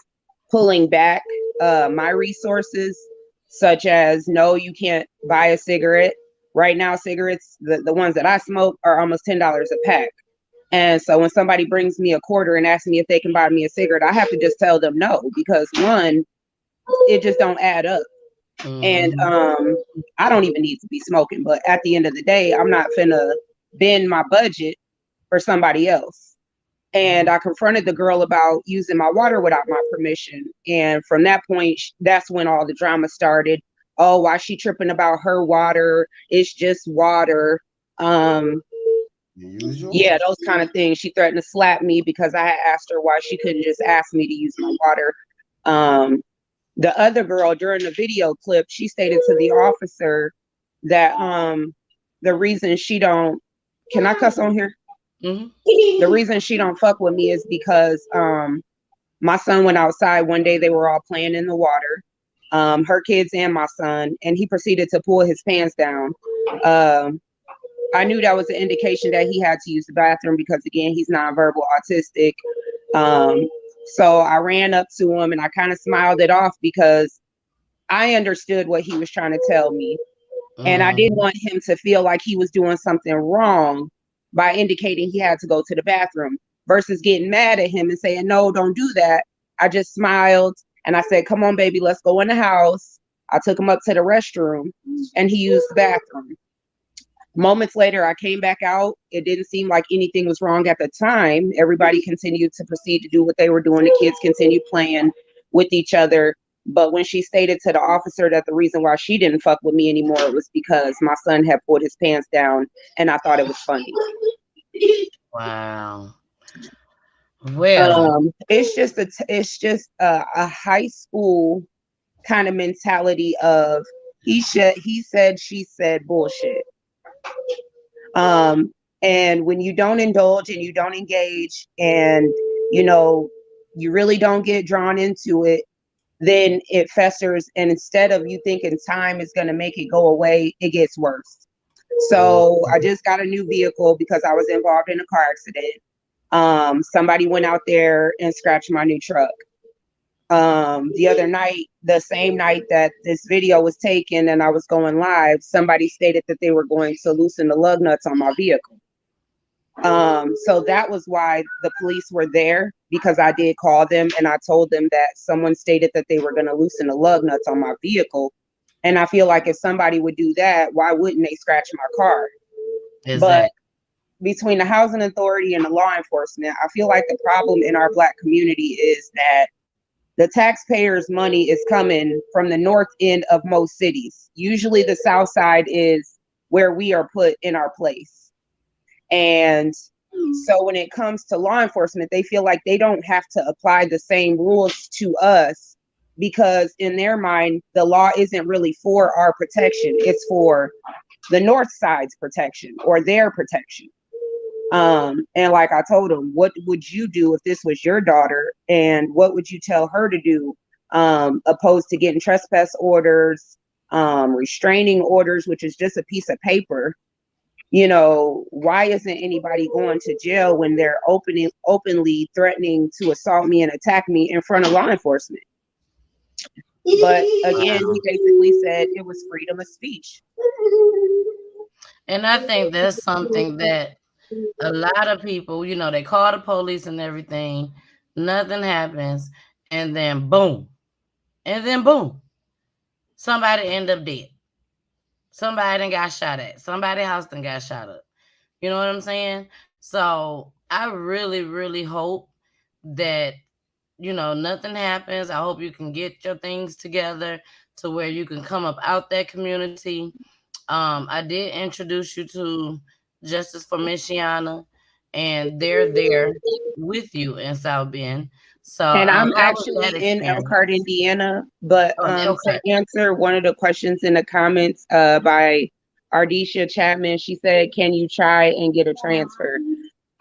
pulling back my resources, such as, no, you can't buy a cigarette. Right now, cigarettes, the ones that I smoke, are almost $10 a pack. And so when somebody brings me a quarter and asks me if they can buy me a cigarette, I have to just tell them no, because one, it just don't add up. And I don't even need to be smoking, but at the end of the day, I'm not finna bend my budget for somebody else. And I confronted the girl about using my water without my permission. And from that point, that's when all the drama started. Oh, why she tripping about her water? It's just water. Yeah, those kind of things. She threatened to slap me because I had asked her why she couldn't just ask me to use my water. The other girl, during the video clip, she stated to the officer that the reason she don't, can I cuss on here? The reason she don't fuck with me is because my son went outside one day. They were all playing in the water, her kids and my son, and he proceeded to pull his pants down. I knew that was an indication that he had to use the bathroom because, again, he's nonverbal autistic. So I ran up to him and I kind of smiled it off because I understood what he was trying to tell me. And I didn't want him to feel like he was doing something wrong by indicating he had to go to the bathroom, versus getting mad at him and saying, no, don't do that. I just smiled and I said, come on, baby, let's go in the house. I took him up to the restroom and he used the bathroom. Moments later, I came back out. It didn't seem like anything was wrong at the time. Everybody continued to proceed to do what they were doing. The kids continued playing with each other. But when she stated to the officer that the reason why she didn't fuck with me anymore was because my son had pulled his pants down, and I thought it was funny. Wow. Well, it's just a high school kind of mentality of he said, she said bullshit. And when you don't indulge and you don't engage and, you know, you really don't get drawn into it, then it festers. And instead of you thinking time is going to make it go away, it gets worse. So I just got a new vehicle because I was involved in a car accident. Somebody went out there and scratched my new truck. The other night, the same night that this video was taken and I was going live, somebody stated that they were going to loosen the lug nuts on my vehicle. So that was why the police were there, because I did call them and I told them that someone stated that they were going to loosen the lug nuts on my vehicle. And I feel like if somebody would do that, why wouldn't they scratch my car? Exactly. But between the housing authority and the law enforcement, I feel like the problem in our Black community is that the taxpayers' money is coming from the north end of most cities. Usually the south side is where we are put in our place. And so when it comes to law enforcement, they feel like they don't have to apply the same rules to us because in their mind, the law isn't really for our protection. It's for the North Side's protection or their protection. And like I told him, what would you do if this was your daughter, and what would you tell her to do, opposed to getting trespass orders, restraining orders, which is just a piece of paper. You know, why isn't anybody going to jail when they're openly threatening to assault me and attack me in front of law enforcement? But again, he basically said it was freedom of speech. And I think that's something that a lot of people, you know, they call the police and everything, nothing happens, and then boom, somebody end up dead. Somebody done got shot at. Somebody's house done got shot up. You know what I'm saying? So I really, really hope that, you know, nothing happens. I hope you can get your things together to where you can come up out that community. I did introduce you to Justice for Michiana, and they're there with you in South Bend. So And I'm how was actually that in experience? Elkhart, Indiana. But Okay. to answer one of the questions in the comments by Ardisha Chapman, she said, can you try and get a transfer?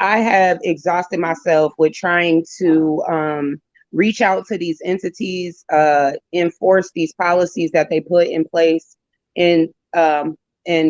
I have exhausted myself with trying to reach out to these entities, enforce these policies that they put in place in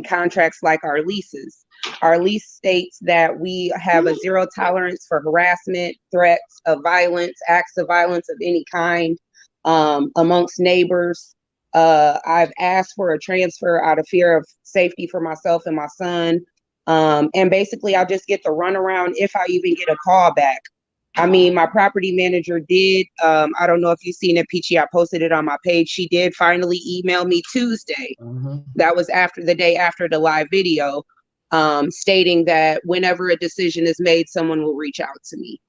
contracts like our leases. Our lease states that we have a zero tolerance for harassment, threats of violence, acts of violence of any kind amongst neighbors. I've asked for a transfer out of fear of safety for myself and my son. And basically, I'll just get the runaround if I even get a call back. I mean, my property manager did. I don't know if you've seen it, Peachy. I posted it on my page. She did finally email me Tuesday. That was after the day after the live video, stating that whenever a decision is made, someone will reach out to me.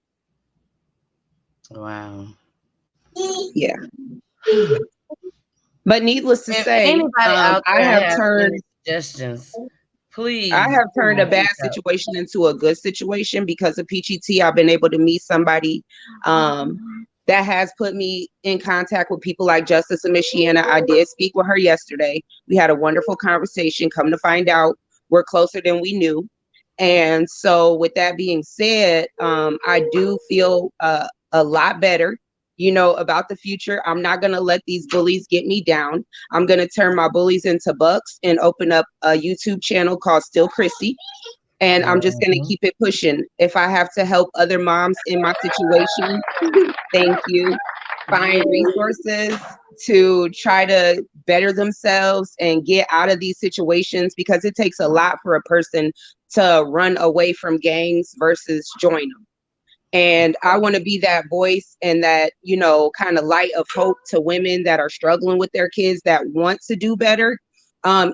Wow. Yeah. But needless to If say, anybody out there I have has turned any suggestions, please. I have turned a bad situation into a good situation because of PGT. I've been able to meet somebody that has put me in contact with people like Justice of Michiana. I did speak with her yesterday. We had a wonderful conversation. Come to find out, we're closer than we knew. And so with that being said, I do feel a lot better, you know, about the future. I'm not going to let these bullies get me down. I'm going to turn my bullies into bucks and open up a YouTube channel called Still Chrissy. And I'm just going to keep it pushing. If I have to help other moms in my situation, thank you. Find resources to try to better themselves and get out of these situations, because it takes a lot for a person to run away from gangs versus join them. And I want to be that voice and that, you know, kind of light of hope to women that are struggling with their kids that want to do better.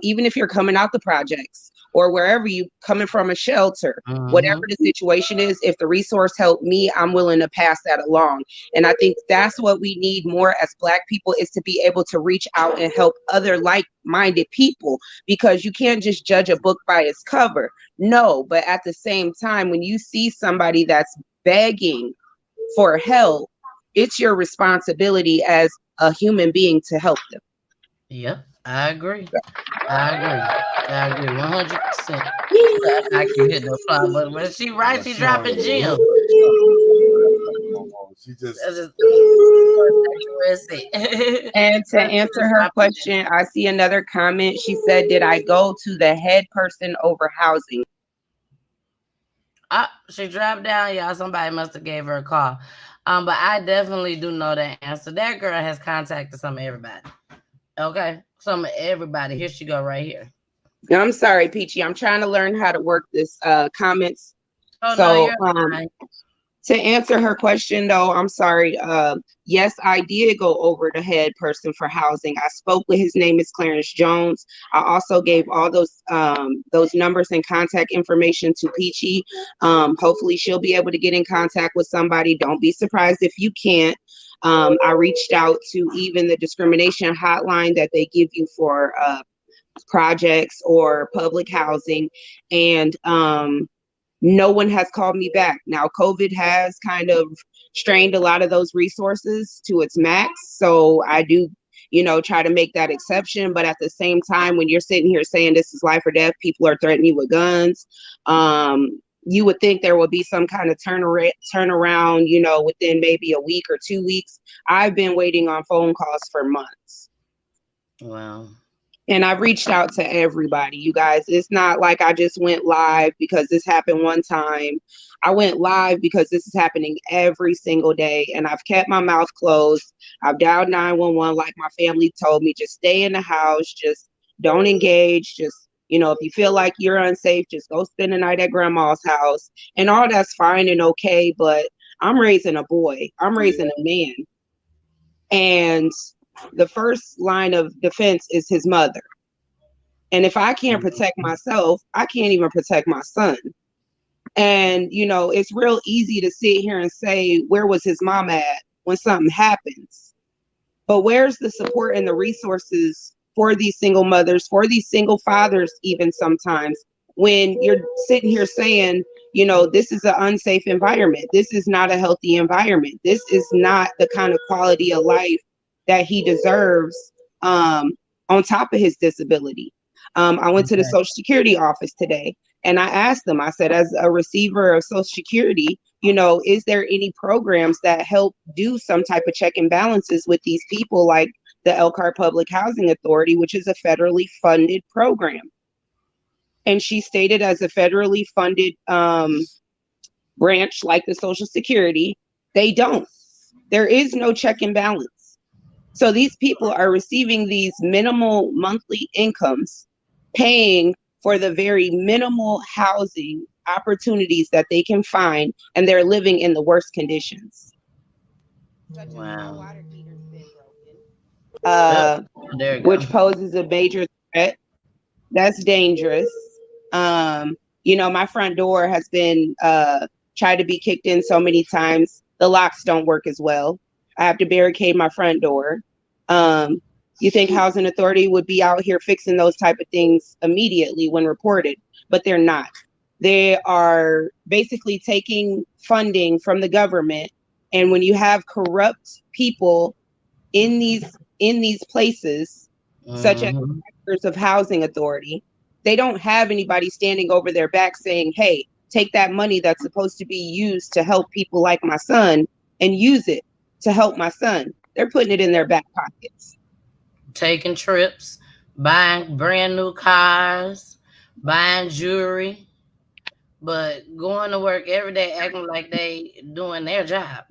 Even if you're coming out the projects or wherever you coming from, a shelter, whatever the situation is, if the resource helped me, I'm willing to pass that along. And I think that's what we need more as Black people, is to be able to reach out and help other like-minded people, because you can't just judge a book by its cover. No, but at the same time, when you see somebody that's begging for help, it's your responsibility as a human being to help them. Yep, I agree. I agree 100%. I can hit the fly button, but she right, she dropping gems. She just And to answer her question, I see another comment. She said, did I go to the head person over housing? She dropped down, y'all. Somebody must have gave her a call. But I definitely do know that answer. That girl has contacted some of everybody. Okay, some of everybody. Here she go, right here. I'm sorry, Peachy. I'm trying to learn how to work this comments. Oh, so no, you're fine. To answer her question, though, I'm sorry. Yes, I did go over the head person for housing. I spoke with, his name is Clarence Jones. I also gave all those numbers and contact information to Peachy. Hopefully she'll be able to get in contact with somebody. Don't be surprised if you can't. I reached out to even the discrimination hotline that they give you for projects or public housing, and no one has called me back. Now, COVID has kind of strained a lot of those resources to its max. So I do try to make that exception. But at the same time, when you're sitting here saying this is life or death, people are threatening you with guns. You would think there would be some kind of turnaround, within maybe a week or 2 weeks. I've been waiting on phone calls for months. Wow. And I've reached out to everybody, you guys. It's not like I just went live because this happened one time. I went live because this is happening every single day. And I've kept my mouth closed. I've dialed 911 like my family told me. Just stay in the house. Just don't engage. Just, if you feel like you're unsafe, just go spend the night at grandma's house. And all that's fine and okay. But I'm raising a boy. I'm raising a man. And the first line of defense is his mother. And if I can't protect myself, I can't even protect my son. And, it's real easy to sit here and say, where was his mom at when something happens? But where's the support and the resources for these single mothers, for these single fathers, even sometimes, when you're sitting here saying, this is an unsafe environment. This is not a healthy environment. This is not the kind of quality of life that he deserves, on top of his disability. I went to the Social Security office today and I asked them, I said, as a receiver of Social Security, is there any programs that help do some type of check and balances with these people, like the Elkhart Public Housing Authority, which is a federally funded program? And she stated, as a federally funded branch like the Social Security, they don't. There is no check and balance. So these people are receiving these minimal monthly incomes, paying for the very minimal housing opportunities that they can find, and they're living in the worst conditions. Wow. Which poses a major threat. That's dangerous. My front door has been tried to be kicked in so many times. The locks don't work as well. I have to barricade my front door. You think Housing Authority would be out here fixing those type of things immediately when reported, but they're not. They are basically taking funding from the government. And when you have corrupt people in these places, such as directors of Housing Authority, they don't have anybody standing over their back saying, hey, take that money that's supposed to be used to help people like my son and use it to help my son. They're putting it in their back pockets. Taking trips, buying brand new cars, buying jewelry, but going to work every day acting like they doing their job.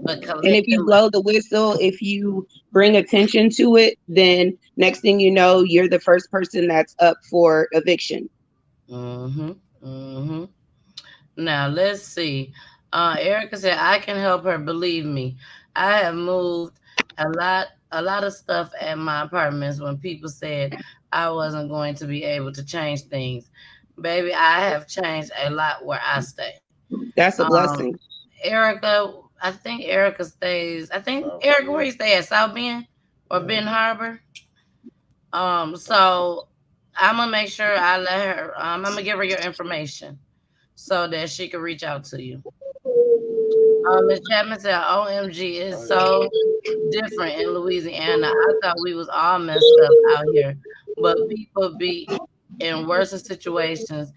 But and if you blow the whistle, if you bring attention to it, then next thing you know, you're the first person that's up for eviction. Now let's see. Erica said, I can help her. Believe me, I have moved a lot of stuff at my apartments when people said I wasn't going to be able to change things. Baby, I have changed a lot where I stay. That's a blessing. Erica, I think Erica stays. Erica, where you stay at? South Bend or Benton Harbor? So I'm gonna make sure I let her. I'm gonna give her your information so that she can reach out to you. Ms. Chapman said, OMG, is so different in Louisiana. I thought we was all messed up out here, but people be in worse situations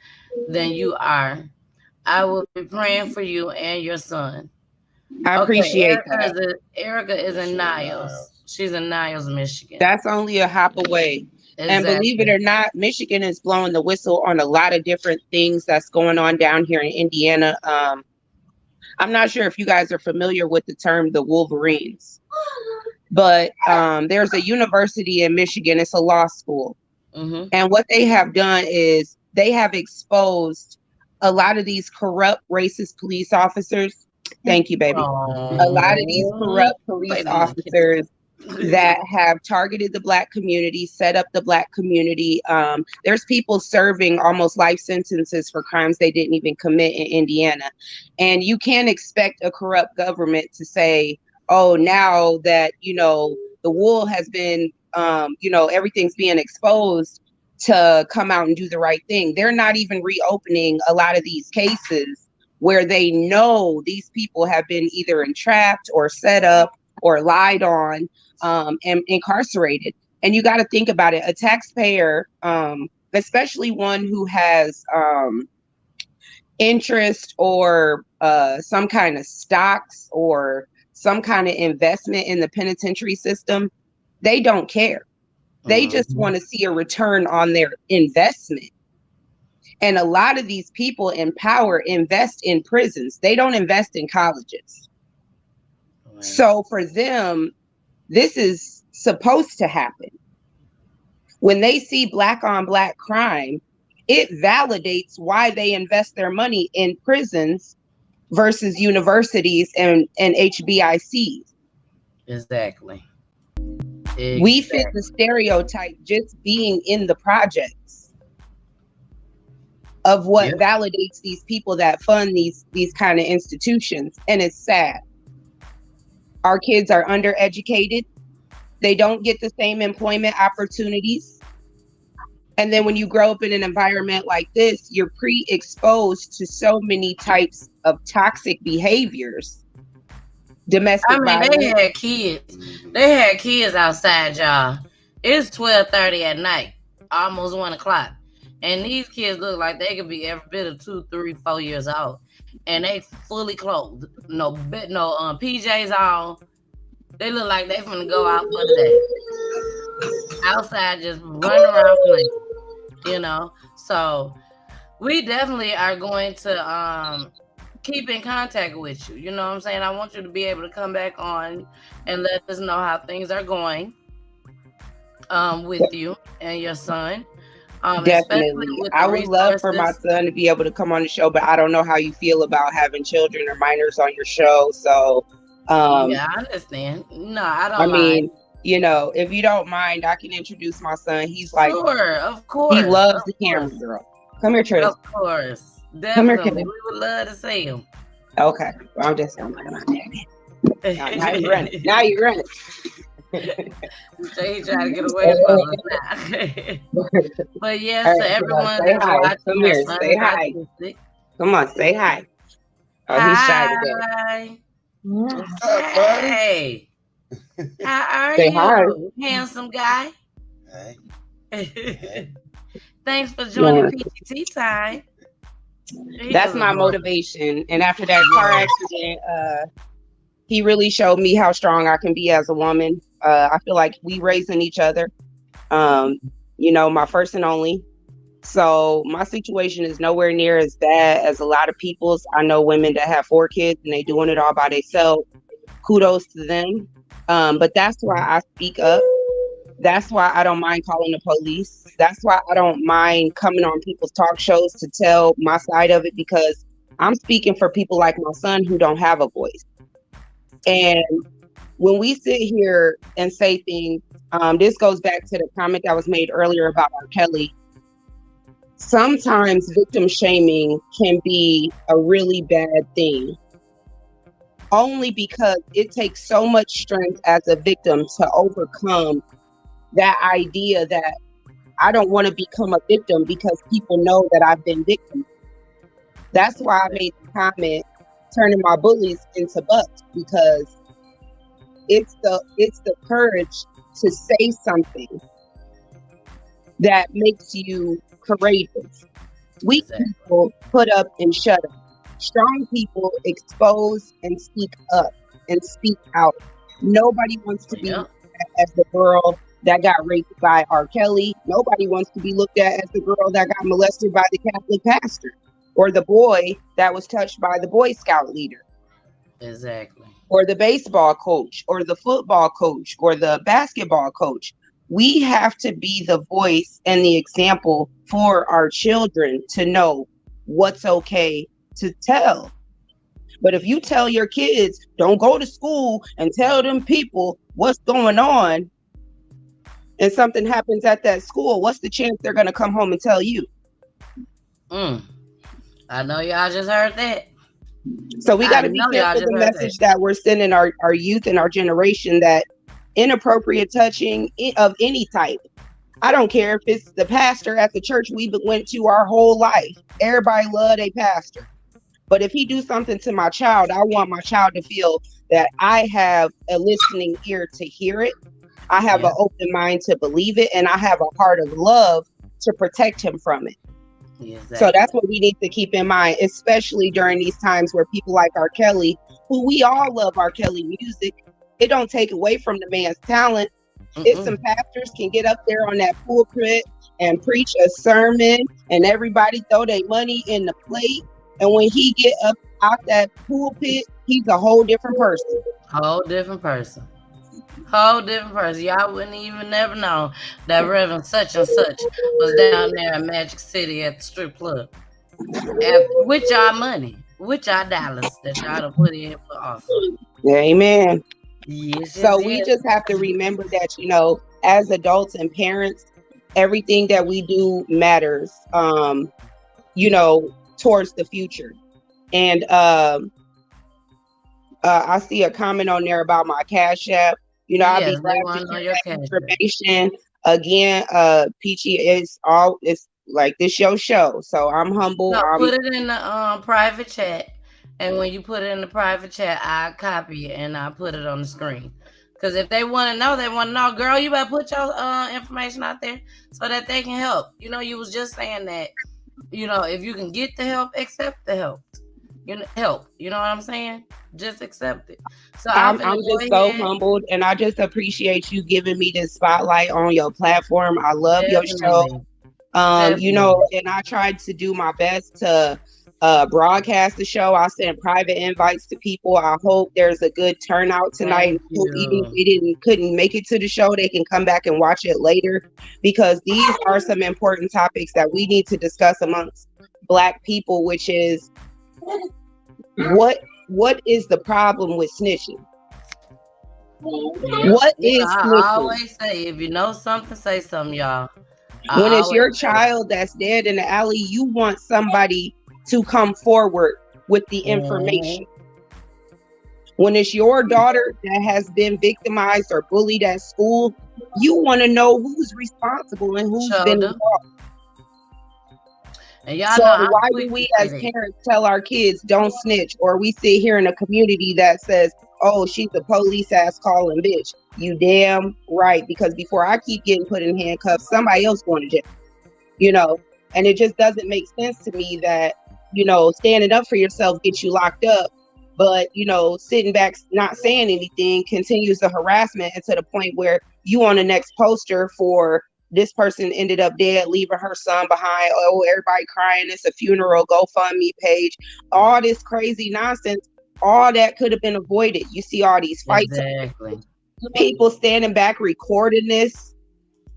than you are. I will be praying for you and your son. I appreciate that. Erica is in Niles. She's in Niles, Michigan. That's only a hop away. Exactly. And believe it or not, Michigan is blowing the whistle on a lot of different things that's going on down here in Indiana. I'm not sure if you guys are familiar with the term the Wolverines, but there's a university in Michigan. It's a law school. And what they have done is they have exposed a lot of these corrupt, racist police officers. Thank you, baby. A lot of these corrupt police officers that have targeted the Black community, set up the Black community. There's people serving almost life sentences for crimes they didn't even commit in Indiana. And you can't expect a corrupt government to say, oh, now that, the wool has been, everything's being exposed, to come out and do the right thing. They're not even reopening a lot of these cases where they know these people have been either entrapped or set up or lied on and incarcerated. And you got to think about it. A taxpayer, especially one who has interest or some kind of stocks or some kind of investment in the penitentiary system, they don't care. They just want to see a return on their investment. And a lot of these people in power invest in prisons. They don't invest in colleges. Right. So for them, this is supposed to happen. When they see black on black crime, it validates why they invest their money in prisons versus universities and HBICs. Exactly. We fit the stereotype just being in the projects of what validates these people that fund these kind of institutions. And it's sad. Our kids are undereducated. They don't get the same employment opportunities. And then when you grow up in an environment like this, you're pre-exposed to so many types of toxic behaviors. Domestic violence. They had kids. They had kids outside, y'all. It's 12:30 at night, almost 1 o'clock. And these kids look like they could be every bit of 2, 3, 4 years old. And they fully clothed. No PJs on. They look like they finna go out for the day. Outside just running around playing. So we definitely are going to keep in contact with you. You know what I'm saying? I want you to be able to come back on and let us know how things are going with you and your son. Definitely. I would love for my son to be able to come on the show, but I don't know how you feel about having children or minors on your show. So yeah, I understand. No, I don't mind. If you don't mind, I can introduce my son. He's like, sure, of course. He loves the camera girl. Come here, Tris. Of course. Definitely. We would love to see him. Okay. Well, I'm just saying, now you're running. Now you're running. So he trying to get away from us now. But yes, right, to everyone that's watching, come here, say hi. Come on, say hi. Oh, he's shy today. Hey, how are you, hi. handsome guy? Hey. Thanks for joining PGT time. That's my motivation. And after that car accident, he really showed me how strong I can be as a woman. I feel like we raising each other. My first and only. So my situation is nowhere near as bad as a lot of people's. I know women that have 4 kids and they doing it all by themselves. Kudos to them. But that's why I speak up. That's why I don't mind calling the police. That's why I don't mind coming on people's talk shows to tell my side of it, because I'm speaking for people like my son who don't have a voice. And when we sit here and say things, this goes back to the comment that was made earlier about R.Kelly. Sometimes victim shaming can be a really bad thing, only because it takes so much strength as a victim to overcome that idea that I don't want to become a victim because people know that I've been victim. That's why I made the comment, turning my bullies into bucks, because it's the courage to say something that makes you courageous. Weak people put up and shut up. Strong people expose and speak up and speak out. Nobody wants to be as the girl that got raped by R.Kelly. Nobody wants to be looked at as the girl that got molested by the Catholic pastor, or the boy that was touched by the Boy Scout leader. Exactly. Or the baseball coach, or the football coach, or the basketball coach. We have to be the voice and the example for our children to know what's okay to tell. But if you tell your kids, don't go to school and tell them people what's going on, and something happens at that school, what's the chance they're going to come home and tell you? I know y'all just heard that. So we got to be careful the message that we're sending our youth and our generation, that inappropriate touching of any type. I don't care if it's the pastor at the church we went to our whole life. Everybody loved a pastor. But if he do something to my child, I want my child to feel that I have a listening ear to hear it. I have an open mind to believe it, and I have a heart of love to protect him from it. Exactly. So that's what we need to keep in mind, especially during these times where people like R.Kelly, who we all love R.Kelly music, it don't take away from the man's talent. If some pastors can get up there on that pulpit and preach a sermon and everybody throw their money in the plate, and when he get up out that pulpit, he's a whole different person. Whole different person. Y'all wouldn't even never know that Reverend such and such was down there in Magic City at the strip club. With y'all money, with y'all dollars that y'all done put in for offering. Amen. Yes, so we just have to remember that, you know, as adults and parents, everything that we do matters, you know, towards the future. And I see a comment on there about my Cash App. You know, I'll be glad to share that information. Again, Peachy, it's like this your show. So I'm humble. No, put it in the private chat. And when you put it in the private chat, I copy it and I put it on the screen. Because if they want to know, girl, you better put your information out there so that they can help. You know, you was just saying that, you know, if you can get the help, accept the help. You know what I'm saying? Just accept it. So I'm just so humbled, and I just appreciate you giving me this spotlight on your platform. I love your show. You know, and I tried to do my best to broadcast the show. I sent private invites to people. I hope there's a good turnout tonight. Even if they couldn't make it to the show, they can come back and watch it later, because these are some important topics that we need to discuss amongst Black people, which is what is the problem with snitching? What is snitching? I always say, if you know something, say something, y'all. When it's your child that's dead in the alley, you want somebody to come forward with the information. When it's your daughter that has been victimized or bullied at school, you want to know who's responsible and who's been involved. And y'all so know why do we as parents tell our kids don't snitch, or we sit here in a community that says, oh, she's a police ass calling bitch? You damn right, because before I keep getting put in handcuffs, somebody else going to jail. You know, and it just doesn't make sense to me that, you know, standing up for yourself gets you locked up, but, you know, sitting back not saying anything continues the harassment, and to the point where you on the next poster for this person ended up dead, leaving her son behind. Oh, everybody crying. It's a funeral, GoFundMe page. All this crazy nonsense. All that could have been avoided. You see all these fights. Exactly. People standing back recording this.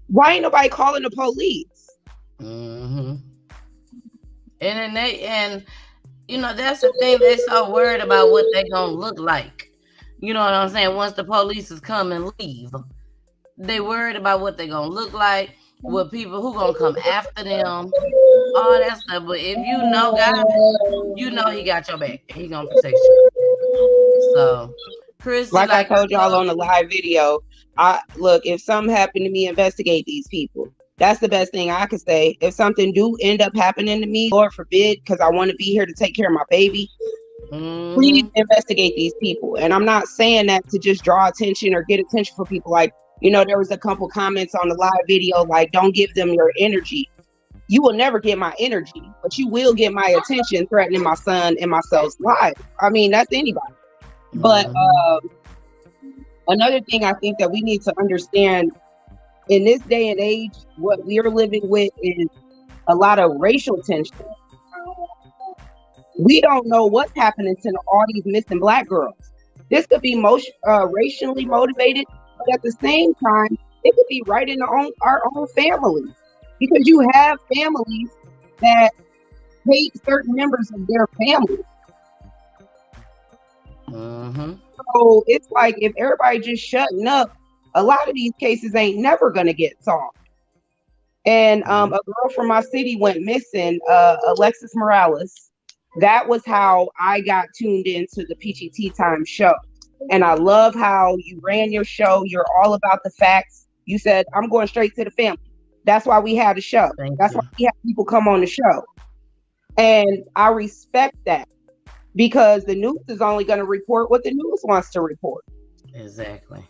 Why ain't nobody calling the police? And you know, that's the thing. They're so worried about what they gonna look like. You know what I'm saying? Once the police is come and leave, they worried about what they gonna look like, what people who gonna come after them, all that stuff. But if you know God, you know He got your back. He gonna protect you. So, Chris, like I told y'all on the live video, look, if something happened to me, investigate these people. That's the best thing I could say. If something do end up happening to me, Lord forbid, because I want to be here to take care of my baby, please investigate these people. And I'm not saying that to just draw attention or get attention for people. Like, you know, there was a couple comments on the live video, like, don't give them your energy. You will never get my energy, but you will get my attention threatening my son and myself's life. I mean, that's anybody. But another thing I think that we need to understand in this day and age, what we are living with is a lot of racial tension. We don't know what's happening to all these missing Black girls. This could be racially motivated, but at the same time, it could be right in our own families, because you have families that hate certain members of their family. So it's like, if everybody just shutting up, a lot of these cases ain't never gonna get solved. And a girl from my city went missing, Alexis Morales. That was how I got tuned into the Peachy Tea Time show. And I love how you ran your show. You're all about the facts. You said, I'm going straight to the family. That's why we had a show. That's why we have people come on the show. And I respect that. because the news is only going to report what the news wants to report. Exactly.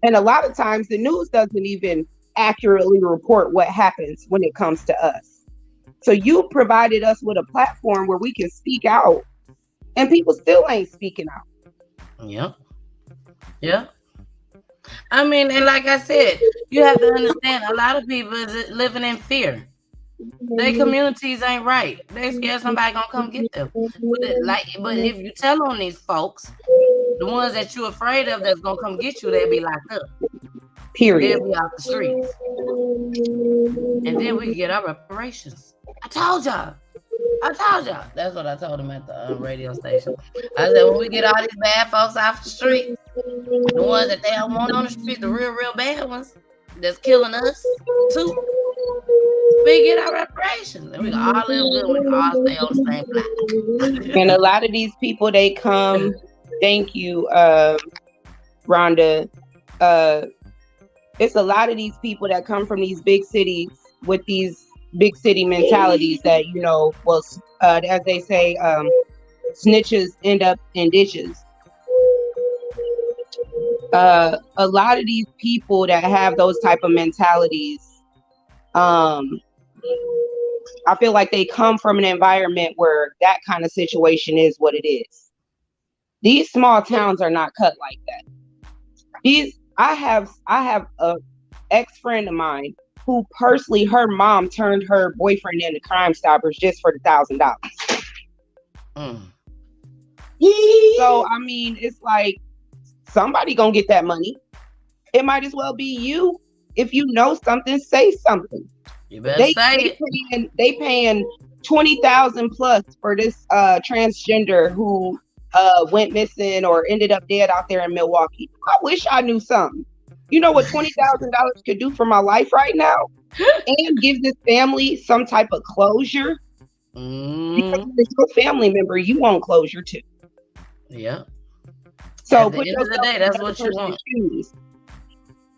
And a lot of times the news doesn't even accurately report what happens when it comes to us. So you provided us with a platform where we can speak out, and people still ain't speaking out. Yep. Yep. I mean, and like I said, you have to understand, a lot of people is living in fear. Their communities ain't right. They scared somebody gonna come get them. But if you tell on these folks, the ones that you're afraid of that's gonna come get you, they'll be locked up. Period. They'll be out the streets. And then we can get our reparations. I told y'all. That's what I told them at the radio station. I said, when we get all these bad folks off the street, the ones that they don't want on the street, the real bad ones that's killing us too, we get our reparations and we can all live good. We can all stay on the same block. And a lot of these people, they come. Thank you, Rhonda. It's a lot of these people that come from these big cities with these big city mentalities that, you know, well, as they say, snitches end up in ditches. A lot of these people that have those type of mentalities, I feel like they come from an environment where that kind of situation is what it is. These small towns are not cut like that. I have a ex-friend of mine who personally, her mom turned her boyfriend into Crime Stoppers just for the $1,000. So I mean, it's like somebody gonna get that money. It might as well be you. If you know something, say something. You better say it. They paying $20,000 plus for this transgender who went missing or ended up dead out there in Milwaukee. I wish I knew something. You know what $20,000 could do for my life right now? And give this family some type of closure. Because if it's your family member, you want closure too. Yeah. So at the end of the day, that's what you want. Shoes.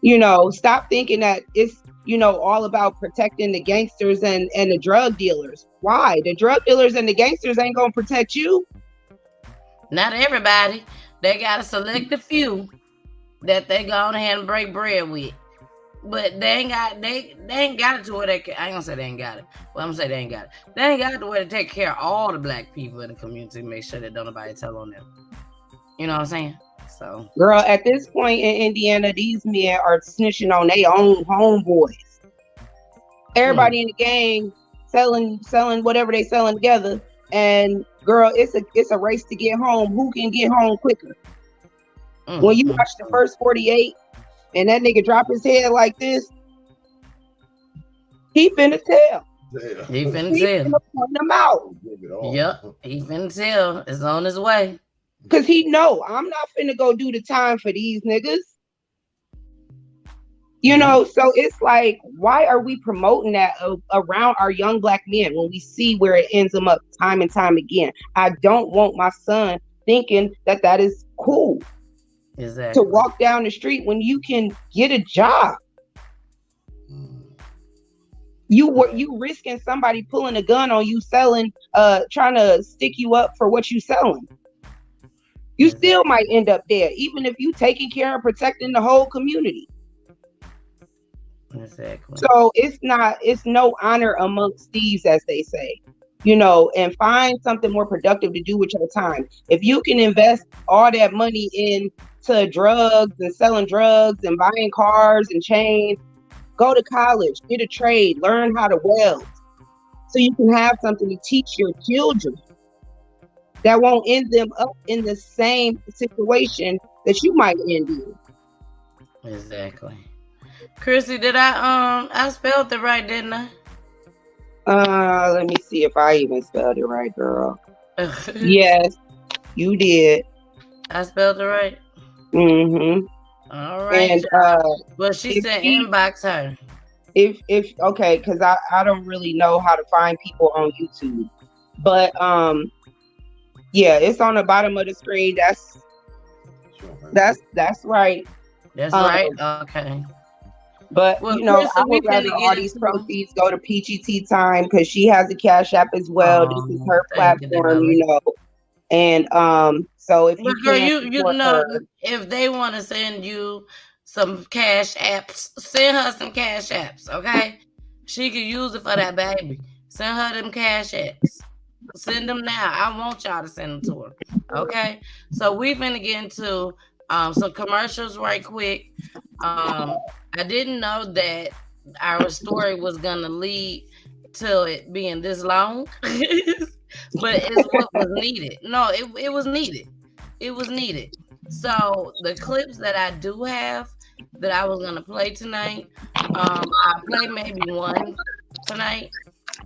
You know, stop thinking that it's, you know, all about protecting the gangsters and the drug dealers. Why? The drug dealers and the gangsters ain't gonna protect you. Not everybody. They gotta select a few that they go on ahead and break bread with. But they ain't got it to where they can. I ain't gonna say they ain't got it. Well, I'm gonna say they ain't got it. They ain't got it to where to take care of all the black people in the community, make sure that don't nobody tell on them. You know what I'm saying? So, girl, at this point in Indiana, these men are snitching on their own homeboys. Everybody in the gang selling whatever they selling together, and girl, it's a race to get home. Who can get home quicker? When you watch the first 48, and that nigga drop his head like this, he finna tell. He finna point them out. Yep, he finna tell. It's on his way. Cause he know I'm not finna go do the time for these niggas. You know, so it's like, why are we promoting that around our young black men when we see where it ends them up time and time again? I don't want my son thinking that is cool. Exactly. To walk down the street when you can get a job. You risking somebody pulling a gun on you, selling, trying to stick you up for what you selling. You still might end up dead, even if you taking care and protecting the whole community. Exactly. So it's no honor amongst thieves, as they say, you know, and find something more productive to do with your time. If you can invest all that money into drugs and selling drugs and buying cars and chains, go to college, get a trade, learn how to weld, so you can have something to teach your children that won't end them up in the same situation that you might end in. Exactly. Chrissy, did I spelled it right, didn't I? Let me see if I even spelled it right, girl. Yes, you did. I spelled it right. Mm-hmm. All right. And well, she said inbox her. If okay, because I don't really know how to find people on YouTube, but yeah, it's on the bottom of the screen. That's right. That's right. Okay. But you know, I would rather all these proceeds go to PGT Time because she has a Cash App as well. This is her platform, you know. And so if you But girl, can't you support know, her, if they want to send you some cash apps, send her some cash apps, okay? She could use it for that baby. Send her them cash apps. Send them now. I want y'all to send them to her, okay? So we finna get into some commercials right quick. I didn't know that our story was gonna lead to it being this long. But it's what was needed. No, it was needed. It was needed. So the clips that I do have that I was gonna play tonight, I'll play maybe one tonight,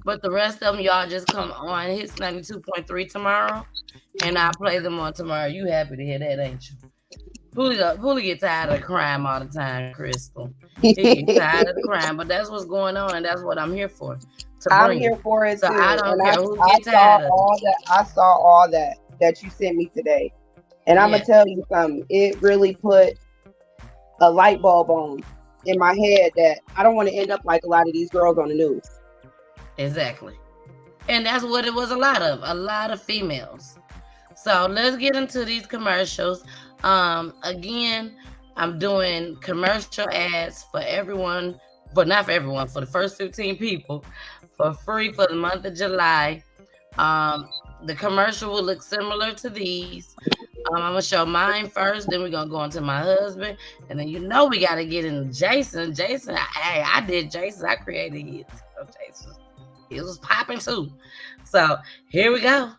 but the rest of them y'all just come on Hits 92.3 tomorrow, and I'll play them on tomorrow. You happy to hear that, ain't you? Poolie get tired of crime all the time, Crystal. He get tired of the crime, but that's what's going on, and that's what I'm here for. I'm here for it so too. I don't And care who gets tired of it. I saw all that you sent me today. And I'm gonna tell you something. It really put a light bulb on in my head that I don't want to end up like a lot of these girls on the news. Exactly. And that's what it was a lot of females. So let's get into these commercials. Again, I'm doing commercial ads for everyone, but not for everyone, for the first 15 people for free for the month of July. The commercial will look similar to these. I'm gonna show mine first, then we're gonna go into my husband, and then we gotta get into Jason. I did Jason. I created his. Jason, it was popping too. So here we go.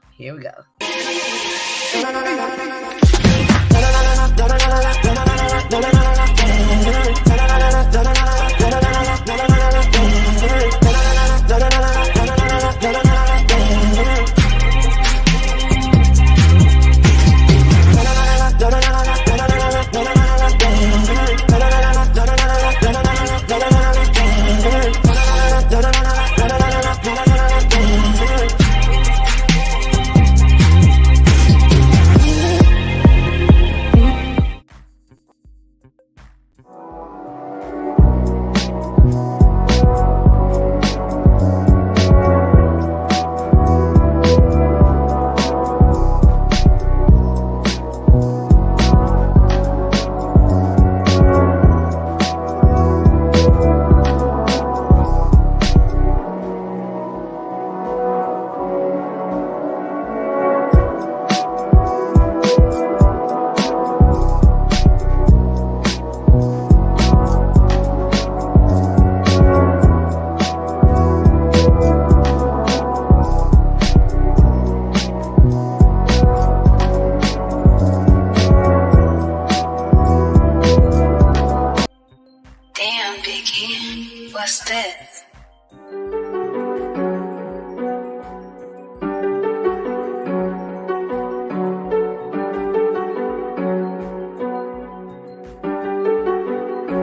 What's this?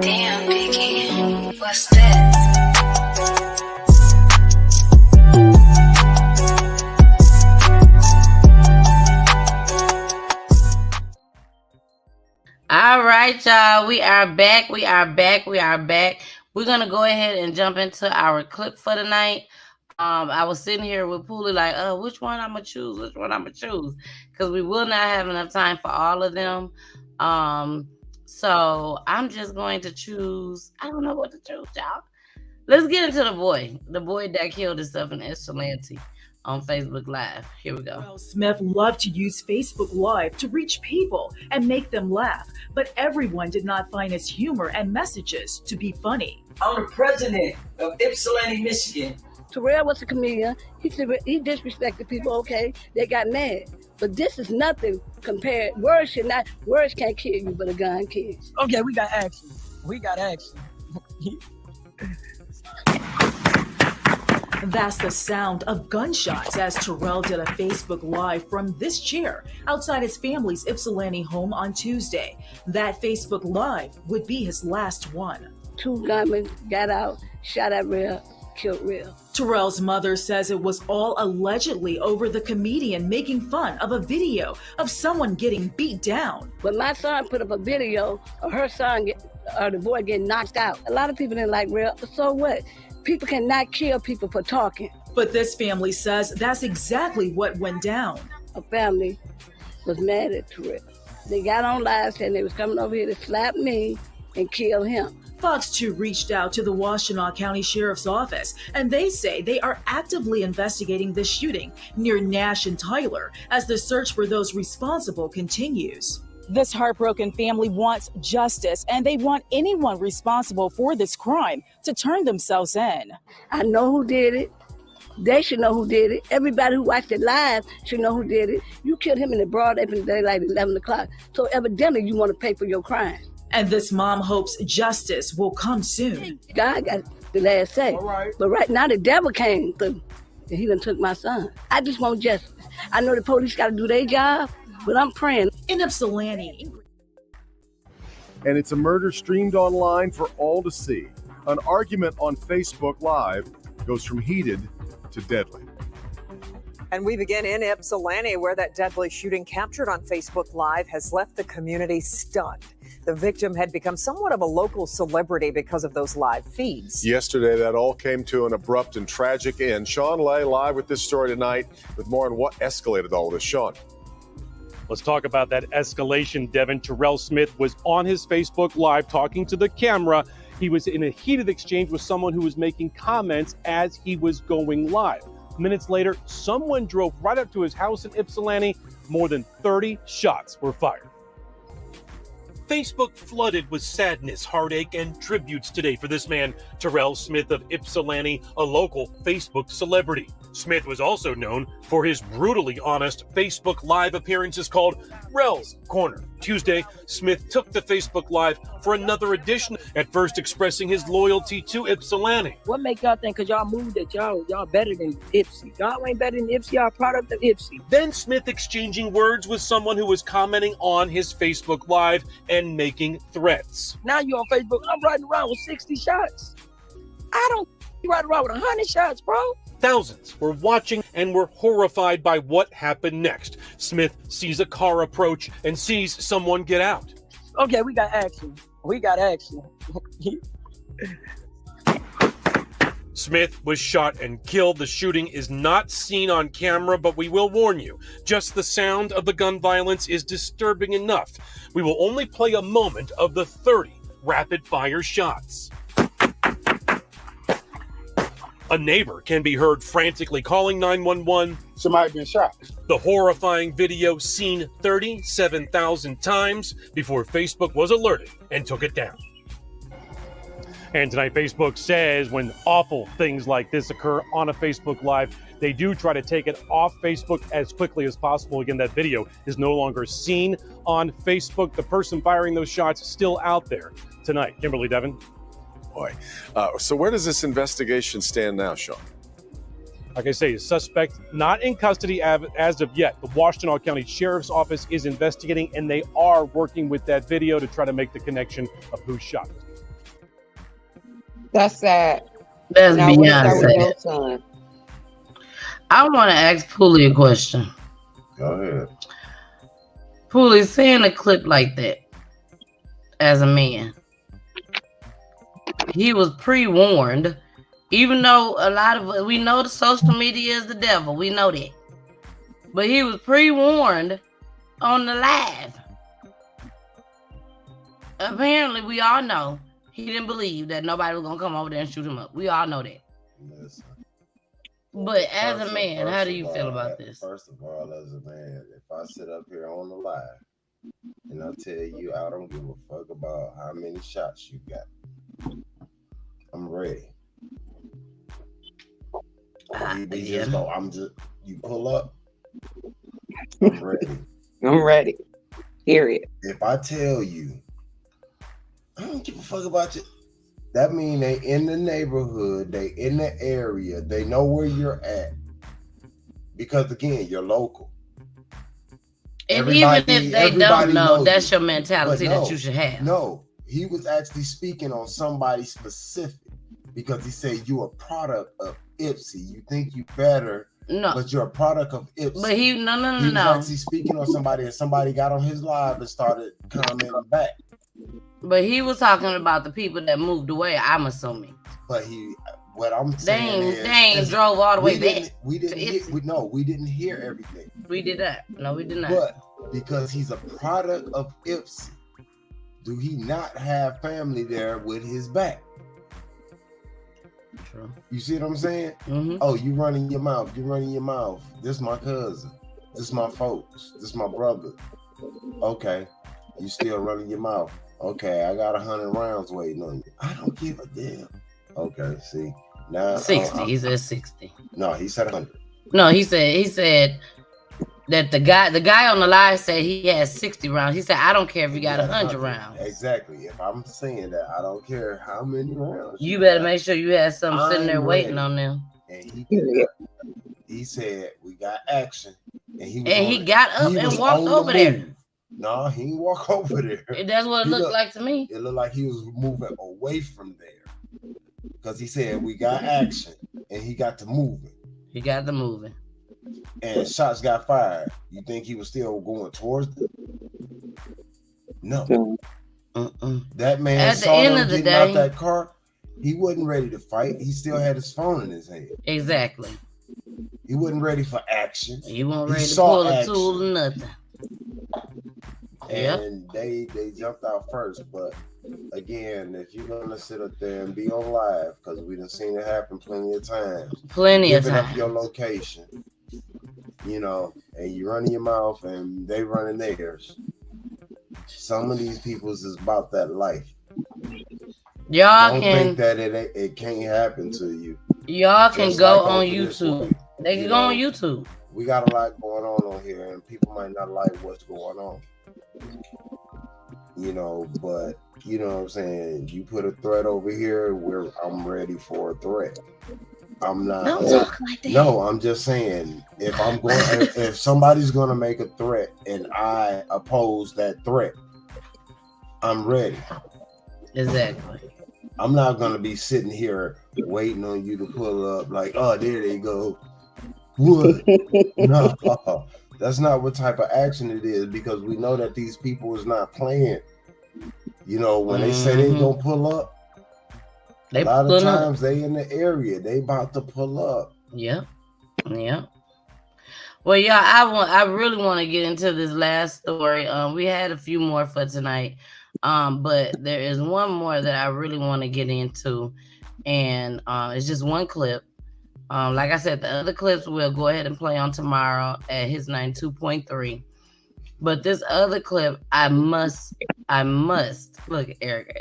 Damn, Biggie, what's this? All right, y'all. We are back. We're gonna go ahead and jump into our clip for tonight. I was sitting here with Poolie like, which one I'm gonna choose? Because we will not have enough time for all of them. So I'm just going to choose. I don't know what to choose, y'all. Let's get into the boy that killed himself in Ypsilanti on Facebook Live. Here we go. Will Smith loved to use Facebook Live to reach people and make them laugh, but everyone did not find his humor and messages to be funny. I'm the president of Ypsilanti, Michigan. Terrell was a comedian. He disrespected people, okay? They got mad. But this is nothing compared. Words can't kill you, but a gun kills. Okay, we got action. That's the sound of gunshots as Terrell did a Facebook Live from this chair outside his family's Ypsilanti home on Tuesday. That Facebook Live would be his last one. 2 gunmen got out, shot at Real, killed Real. Terrell's mother says it was all allegedly over the comedian making fun of a video of someone getting beat down. But my son put up a video of her son or the boy getting knocked out. A lot of people didn't like Real. So what? People cannot kill people for talking. But this family says that's exactly what went down. a family was mad at Terrell. They got on live saying they was coming over here to slap me and kill him. Fox 2 reached out to the Washtenaw County Sheriff's Office, and they say they are actively investigating the shooting near Nash and Tyler as the search for those responsible continues. This heartbroken family wants justice, and they want anyone responsible for this crime to turn themselves in. I know who did it. They should know who did it. Everybody who watched it live should know who did it. You killed him in the broad daylight at 11 o'clock, so evidently you want to pay for your crime. And this mom hopes justice will come soon. God got the last say. But right now the devil came through, and he done took my son. I just want justice. I know the police got to do their job, but I'm praying. In Ypsilanti. And it's a murder streamed online for all to see. An argument on Facebook Live goes from heated to deadly. And we begin in Ypsilanti, where that deadly shooting captured on Facebook Live has left the community stunned. The victim had become somewhat of a local celebrity because of those live feeds. Yesterday, that all came to an abrupt and tragic end. Sean Lay live with this story tonight with more on what escalated all of this. Sean. Let's talk about that escalation, Devin. Terrell Smith was on his Facebook Live talking to the camera. He was in a heated exchange with someone who was making comments as he was going live. Minutes later, someone drove right up to his house in Ypsilanti. More than 30 shots were fired. Facebook flooded with sadness, heartache, and tributes today for this man, Terrell Smith of Ypsilanti, a local Facebook celebrity. Smith was also known for his brutally honest Facebook Live appearances called Rell's Corner. Tuesday, Smith took to Facebook Live for another edition, at first expressing his loyalty to Ypsilanti. What make y'all think, because y'all moved, that y'all better than Ipsy? Y'all ain't better than Ipsy, y'all product of Ipsy. Then Smith exchanging words with someone who was commenting on his Facebook Live and making threats. Now you on Facebook, I'm riding around with 60 shots. I don't ride around with 100 shots, bro. Thousands were watching and were horrified by what happened next. Smith sees a car approach and sees someone get out. Okay, we got action. We got action. Smith was shot and killed. The shooting is not seen on camera, but we will warn you, just the sound of the gun violence is disturbing enough. We will only play a moment of the 30 rapid-fire shots. A neighbor can be heard frantically calling 911. Somebody been shot. The horrifying video seen 37,000 times before Facebook was alerted and took it down. And tonight, Facebook says when awful things like this occur on a Facebook Live, they do try to take it off Facebook as quickly as possible. Again, that video is no longer seen on Facebook. The person firing those shots is still out there tonight. Kimberly, Devin. Boy. So where does this investigation stand now, Sean? Like I say, suspect not in custody as of yet. The Washtenaw County Sheriff's Office is investigating, and they are working with that video to try to make the connection of who shot it. That's sad. That's now, beyond what is that with your sad. son? I want to ask Pooley a question. Go ahead. Pooley, seeing a clip like that as a man, he was pre-warned, even though a lot of we know the social media is the devil. We know that. But he was pre-warned on the live. Apparently, we all know he didn't believe that nobody was going to come over there and shoot him up. We all know that. Listen. But as a man, how do you feel about this? First of all, as a man, if I sit up here on the live and I tell you I don't give a fuck about how many shots you got, I'm ready. You pull up, I'm ready. I'm ready. Period. If I tell you, I don't give a fuck about you, that means they in the neighborhood, they in the area, they know where you're at. Because again, you're local. And even if they don't know, that's your mentality that you should have. No, he was actually speaking on somebody specific because he said you're a product of Ipsy. You think you better, but you're a product of Ipsy. But he was actually speaking on somebody, and somebody got on his live and started commenting back. But he was talking about the people that moved away, I'm assuming. But what I'm saying they ain't drove all the way back. We didn't hear everything. We did not. No, we did not. But because he's a product of Ipsy, do he not have family there with his back? True. You see what I'm saying? Mm-hmm. Oh, you running your mouth. This my cousin. This my folks. This my brother. Okay. You still running your mouth. Okay, I got 100 rounds waiting on you. I don't give a damn. Okay, see. Now 60. He said 60. No, he said 100. No, he said that the guy on the live said he has 60 rounds. He said, I don't care if you got 100 rounds. Exactly. If I'm saying that, I don't care how many rounds. You better make sure you have something sitting there waiting on them. And he said, we got action. And he got up and walked over there. No, he didn't walk over there. That's what it looked like to me. It looked like he was moving away from there. Because he said, we got action. And he got to moving. He got to moving. And shots got fired. You think he was still going towards them? No. That man at saw the end him of the getting day, out that car. He wasn't ready to fight. He still had his phone in his hand. Exactly. He wasn't ready for action. He wasn't ready to pull a tool or nothing. And they jumped out first. But again, if you're gonna sit up there and be on live, because we done seen it happen plenty of times. Giving up your location, you know, and you running your mouth and they running theirs. Some of these people's is about that life. Y'all don't can think that it can't happen to you. Y'all can go on YouTube. They can go on YouTube. We got a lot going on here, and people might not like what's going on. You know, but you know what I'm saying. You put a threat over here, where I'm ready for a threat. I'm not. Don't talk like that. No, I'm just saying if somebody's gonna make a threat and I oppose that threat, I'm ready. Exactly. I'm not gonna be sitting here waiting on you to pull up like, oh, there they go. What? No, that's not what type of action it is, because we know that these people is not playing. You know, when they say they gonna pull up, a lot of times they in the area, they about to pull up. Yep. Well, yeah, I really want to get into this last story. We had a few more for tonight, but there is one more that I really want to get into, and it's just one clip. Like I said, the other clips we'll go ahead and play on tomorrow at His 92.3. But this other clip, I must look. Eric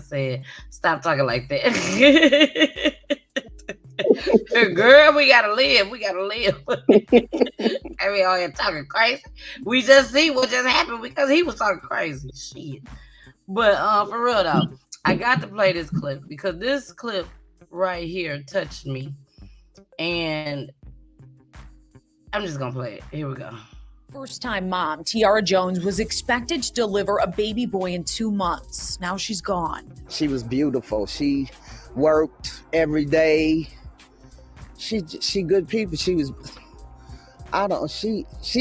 said, "Stop talking like that." Girl, we gotta live. I mean, all here talking crazy. We just see what just happened because he was talking crazy shit. But for real though, I got to play this clip because this clip right here touched me, and I'm just gonna play it. Here we go. First-time mom Tiara Jones was expected to deliver a baby boy in 2 months. Now she's gone. She was beautiful. She worked every day. She good people. She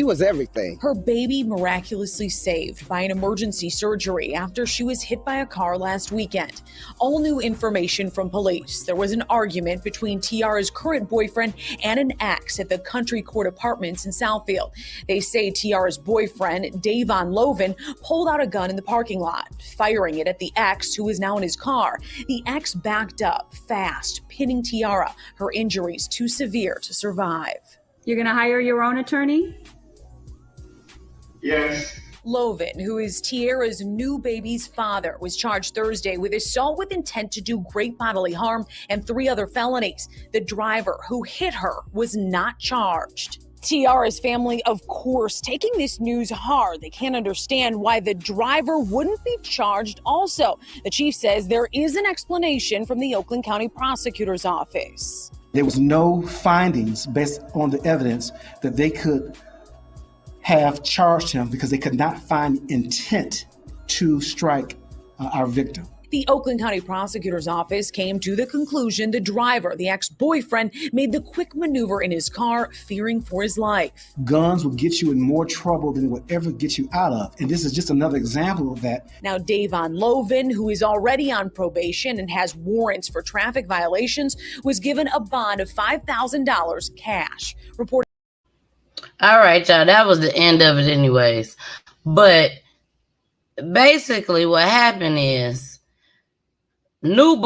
was everything. Her baby miraculously saved by an emergency surgery after she was hit by a car last weekend. All new information from police. There was an argument between Tiara's current boyfriend and an ex at the Country Court Apartments in Southfield. They say Tiara's boyfriend, Davon Loven, pulled out a gun in the parking lot, firing it at the ex, who is now in his car. The ex backed up fast, pinning Tiara, her injuries too severe to survive. You're going to hire your own attorney? Yes. Loven, who is Tiara's new baby's father, was charged Thursday with assault with intent to do great bodily harm and 3 other felonies. The driver who hit her was not charged. Tiara's family, of course, taking this news hard. They can't understand why the driver wouldn't be charged also. The chief says there is an explanation from the Oakland County Prosecutor's Office. There was no findings based on the evidence that they could have charged him because they could not find intent to strike our victim. The The Oakland County Prosecutor's Office came to the conclusion the driver, the ex-boyfriend, made the quick maneuver in his car, fearing for his life. Guns will get you in more trouble than it will ever get you out of. And this is just another example of that. Now, Davon Lovin, who is already on probation and has warrants for traffic violations, was given a bond of $5,000 cash. All right, y'all. That was the end of it anyways. But basically what happened is new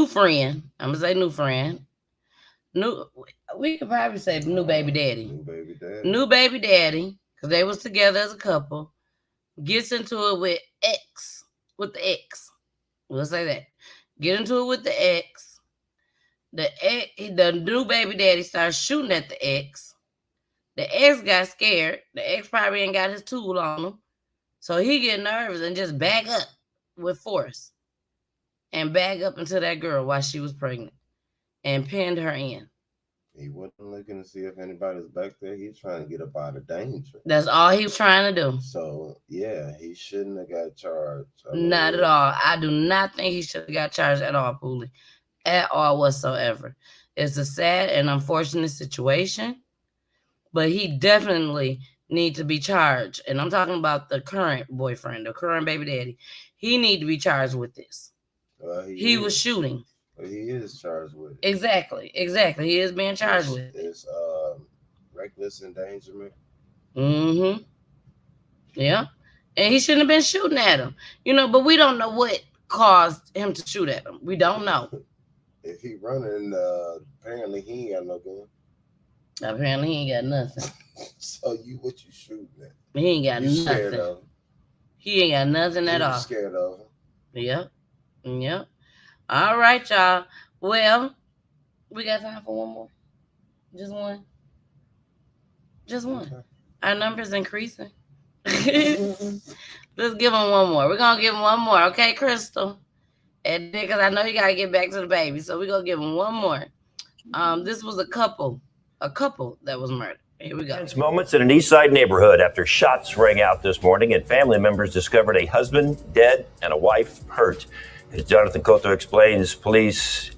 friend. I'm going to say new friend. We could probably say new baby daddy. New baby daddy, because they was together as a couple, gets into it with the ex. We'll say that. Get into it with the ex. The new baby daddy starts shooting at the ex. The ex got scared. The ex probably ain't got his tool on him. So he get nervous and just back up with force. And back up into that girl while she was pregnant. And pinned her in. He wasn't looking to see if anybody's back there. He's trying to get up out of danger. That's all he was trying to do. So, yeah, he shouldn't have got charged. Not at all. I do not think he should have got charged at all, Pooley. At all whatsoever. It's a sad and unfortunate situation. But he definitely needs to be charged. And I'm talking about the current boyfriend, the current baby daddy. He need to be charged with this. He was shooting. He is charged with it. Exactly. He is being charged with it. It's reckless endangerment. Mm-hmm. Yeah. And he shouldn't have been shooting at him. But we don't know what caused him to shoot at him. We don't know. If he running, apparently he ain't got no gun. Apparently he ain't got nothing. So what you shooting at? He ain't got nothing. Scared of him. He ain't got nothing at all. Scared of him. Yep. All right, y'all. Well, we got time for one more. Just one. Okay. Our number's increasing. Let's give him one more. We're going to give him one more. Okay, Crystal? And because I know you got to get back to the baby. So we're going to give him one more. This was a couple that was murdered. Here we go. Tense moments in an East Side neighborhood after shots rang out this morning and family members discovered a husband dead and a wife hurt. As Jonathan Cotto explains, police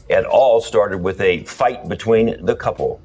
it all started with a fight between the couple.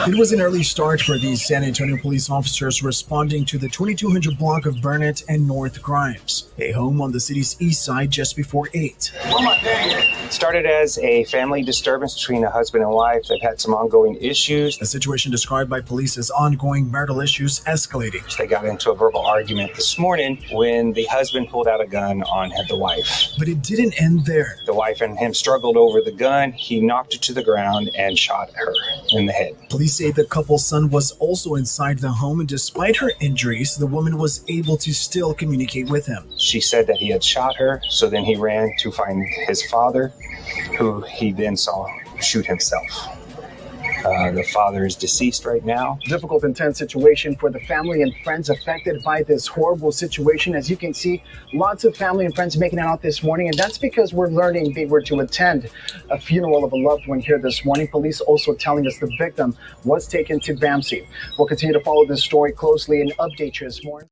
It was an early start for these San Antonio police officers responding to the 2200 block of Burnett and North Grimes, a home on the city's east side just before 8. It started as a family disturbance between a husband and wife. They've had some ongoing issues. A situation described by police as ongoing marital issues escalating. They got into a verbal argument this morning when the husband pulled out a gun on the wife. But it didn't end there. The wife and him struggled over the gun. He knocked her to the ground and shot her in the head. Police say the couple's son was also inside the home, and despite her injuries, the woman was able to still communicate with him. She said that he had shot her, so then he ran to find his father, who he then saw shoot himself. The father is deceased right now. Difficult, intense situation for the family and friends affected by this horrible situation. As you can see, lots of family and friends making it out this morning, and that's because we're learning they were to attend a funeral of a loved one here this morning. Police also telling us the victim was taken to BAMC. We'll continue to follow this story closely and update you this morning.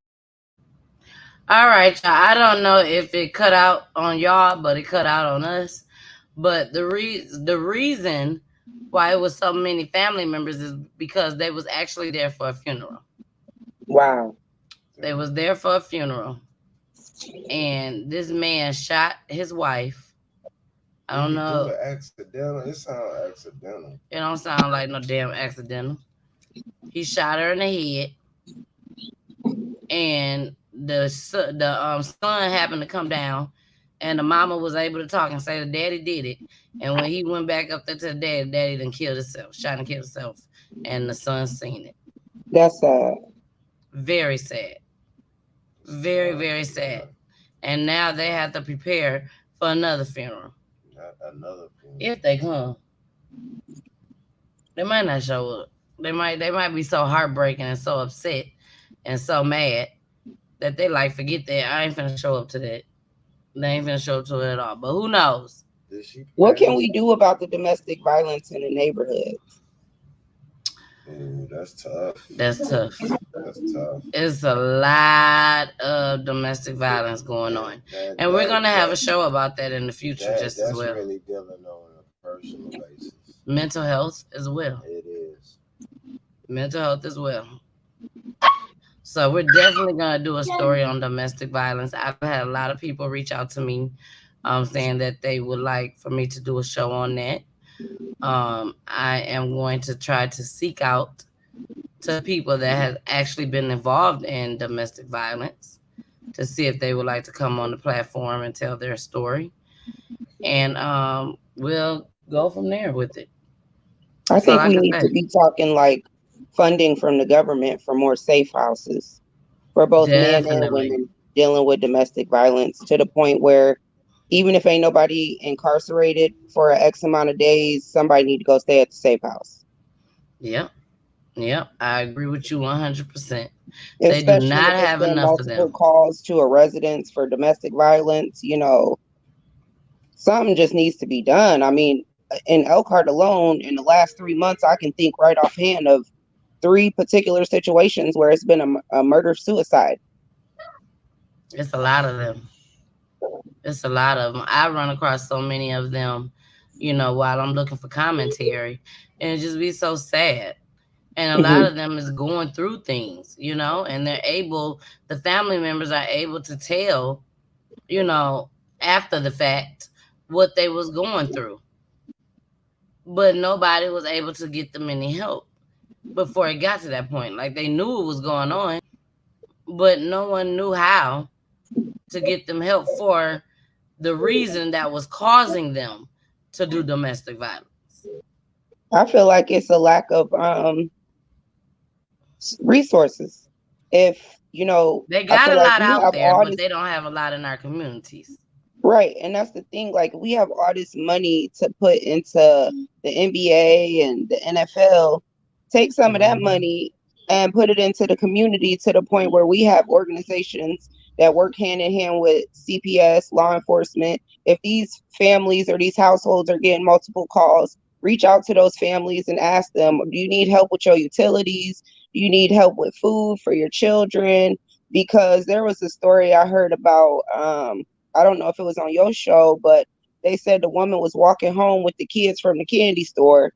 All right, y'all. I don't know if it cut out on y'all, but it cut out on us. But the reason why it was so many family members is because they was actually there for a funeral. Wow. They was there for a funeral. And this man shot his wife. I don't know. Accidental. It sounds accidental. It don't sound like no damn accidental. He shot her in the head. And the son happened to come down. And the mama was able to talk and say the daddy did it. And when he went back up there to the daddy done killed himself, shot and killed himself. And the son seen it. That's sad. Very sad. Very, very sad. And now they have to prepare for another funeral. Another funeral. If they come. They might not show up. They might be so heartbreaking and so upset and so mad that they like forget that I ain't finna show up to that. They ain't finna show up to it at all. But who knows? What can we do about the domestic violence in the neighborhood? Ooh, that's tough. That's tough. That's tough. It's a lot of domestic violence going on. And we're going to have a show about that in the future just as well. That's really dealing on a personal basis. Mental health as well. It is. Mental health as well. So we're definitely going to do a story on domestic violence. I've had a lot of people reach out to me saying that they would like for me to do a show on that. I am going to try to seek out to people that have actually been involved in domestic violence to see if they would like to come on the platform and tell their story. And we'll go from there with it. I think we need to be talking like funding from the government for more safe houses for both men and women dealing with domestic violence, to the point where even if ain't nobody incarcerated for an X amount of days, somebody need to go stay at the safe house. Yep. I agree with you 100%. Especially they do not have enough of them. Calls to a residence for domestic violence, something just needs to be done. I mean, in Elkhart alone, in the last 3 months, I can think right offhand of 3 particular situations where it's been a murder-suicide. It's a lot of them. I run across so many of them, while I'm looking for commentary, and it just be so sad. And a lot of them is going through things, and the family members are able to tell, after the fact what they was going through. But nobody was able to get them any help before it got to that point. Like, they knew it was going on, but no one knew how to get them help for the reason that was causing them to do domestic violence. I feel like it's a lack of resources. If they got a lot out there, but they don't have a lot in our communities. Right. And that's the thing. Like, we have all this money to put into the NBA and the NFL. Take some of that money and put it into the community, to the point where we have organizations that work hand in hand with CPS, law enforcement. If these families or these households are getting multiple calls, reach out to those families and ask them, do you need help with your utilities? Do you need help with food for your children? Because there was a story I heard about, I don't know if it was on your show, but they said the woman was walking home with the kids from the candy store.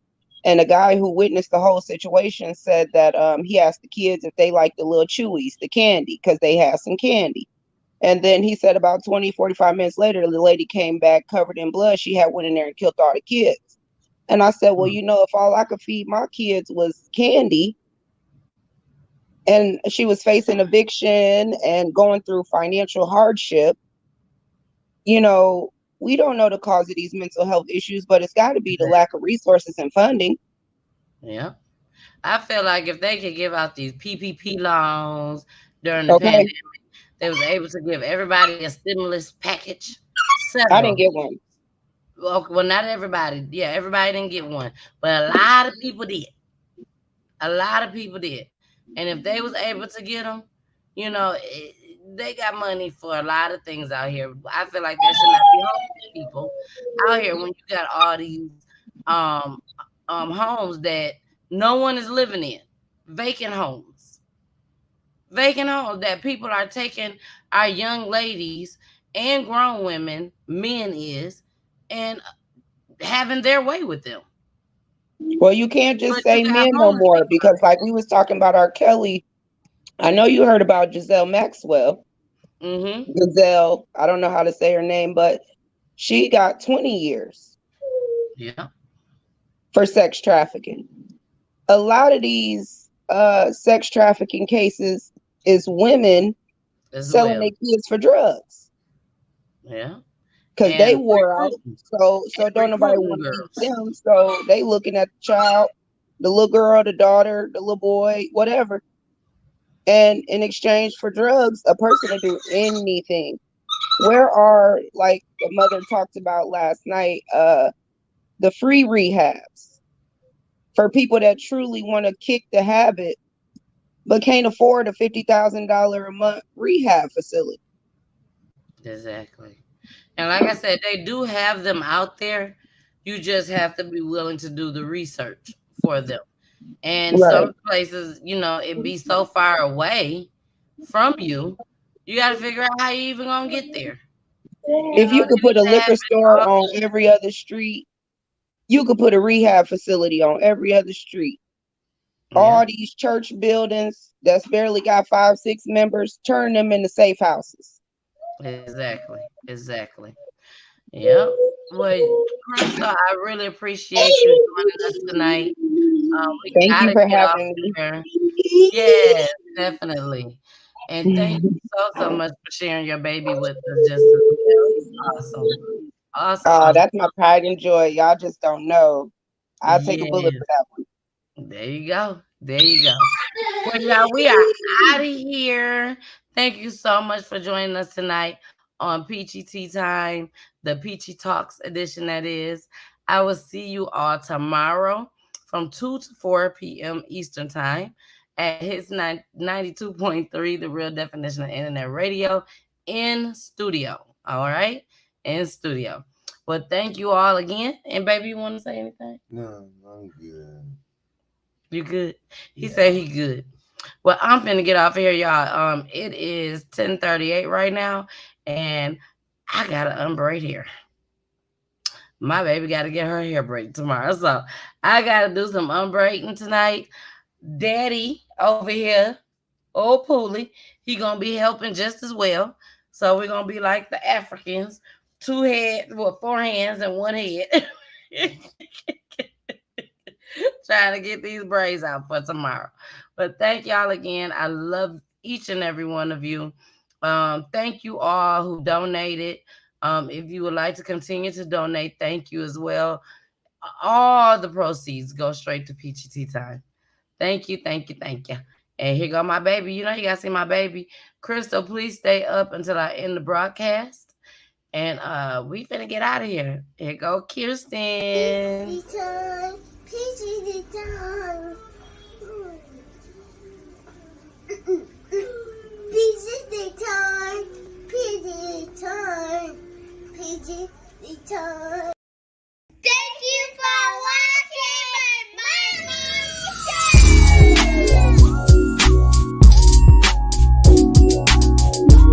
And the guy who witnessed the whole situation said that he asked the kids if they liked the little chewies, the candy, because they had some candy. And then he said about 20, 45 minutes later, the lady came back covered in blood. She had went in there and killed all the kids. And I said, well, if all I could feed my kids was candy, and she was facing eviction and going through financial hardship, we don't know the cause of these mental health issues, but it's got to be the lack of resources and funding. Yeah. I feel like if they could give out these PPP loans during the pandemic, they was able to give everybody a stimulus package. I didn't get one. Well, not everybody. Yeah, everybody didn't get one, but a lot of people did. And if they was able to get them, they got money for a lot of things out here. I feel like there should not be homeless people out here when you got all these homes that no one is living in. Vacant homes that people are taking our young ladies and grown women, men and having their way with them. Well, you can't just say men no more, because like we was talking about R.Kelly, I know you heard about Giselle Maxwell. Giselle, I don't know how to say her name, but she got 20 years. Yeah. For sex trafficking. A lot of these sex trafficking cases is women selling their kids for drugs. Yeah. Because they wore out. So don't nobody want to keep them. So they looking at the child, the little girl, the daughter, the little boy, whatever. And in exchange for drugs, a person will do anything. Where are, like the mother talked about last night, the free rehabs for people that truly want to kick the habit, but can't afford a $50,000 a month rehab facility? Exactly. And like I said, they do have them out there. You just have to be willing to do the research for them. And Right. some places, you know, it be so far away from you. You got to figure out how you even gonna get there. If you could put a liquor store all- on every other street, you could put a rehab facility on every other street. All these church buildings that's barely got 5-6 members, turn them into safe houses. Exactly. Yep. Well, Crystal, I really appreciate you joining us tonight. We Thank you gotta for get off having me. here. Yes, definitely. And thank you so much for sharing your baby with us just as well. Awesome. That's my pride and joy. Y'all just don't know. I'll take a bullet Yes. for that one. There you go. Well, y'all, we are out of here. Thank you so much for joining us tonight on Peachy Tea Time, the Peachy Talks edition, that is. I will see you all tomorrow from 2 to 4 p.m. Eastern Time at his 92.3, the real definition of internet radio, in studio. All right? In studio. Well, thank you all again. And baby, you want to say anything? No, I'm good. You good? He said he good. Well, I'm finna get off here, y'all. It is 10:38 right now, and I gotta unbraid here. My baby gotta get her hair braided tomorrow, so I gotta do some unbraiding tonight. Daddy over here, old Poolie, he gonna be helping just as well. So we're gonna be like the Africans, 4 hands and 1 head. Trying to get these braids out for tomorrow. But thank y'all again. I love each and every one of you. Thank you all who donated. If you would like to continue to donate, thank you as well. All the proceeds go straight to Peachy Tea Time. Thank you. And here go my baby. You know you gotta see my baby. Crystal, please stay up until I end the broadcast. And we finna get out of here. Here go Kirsten. Peachy time. Peachy time.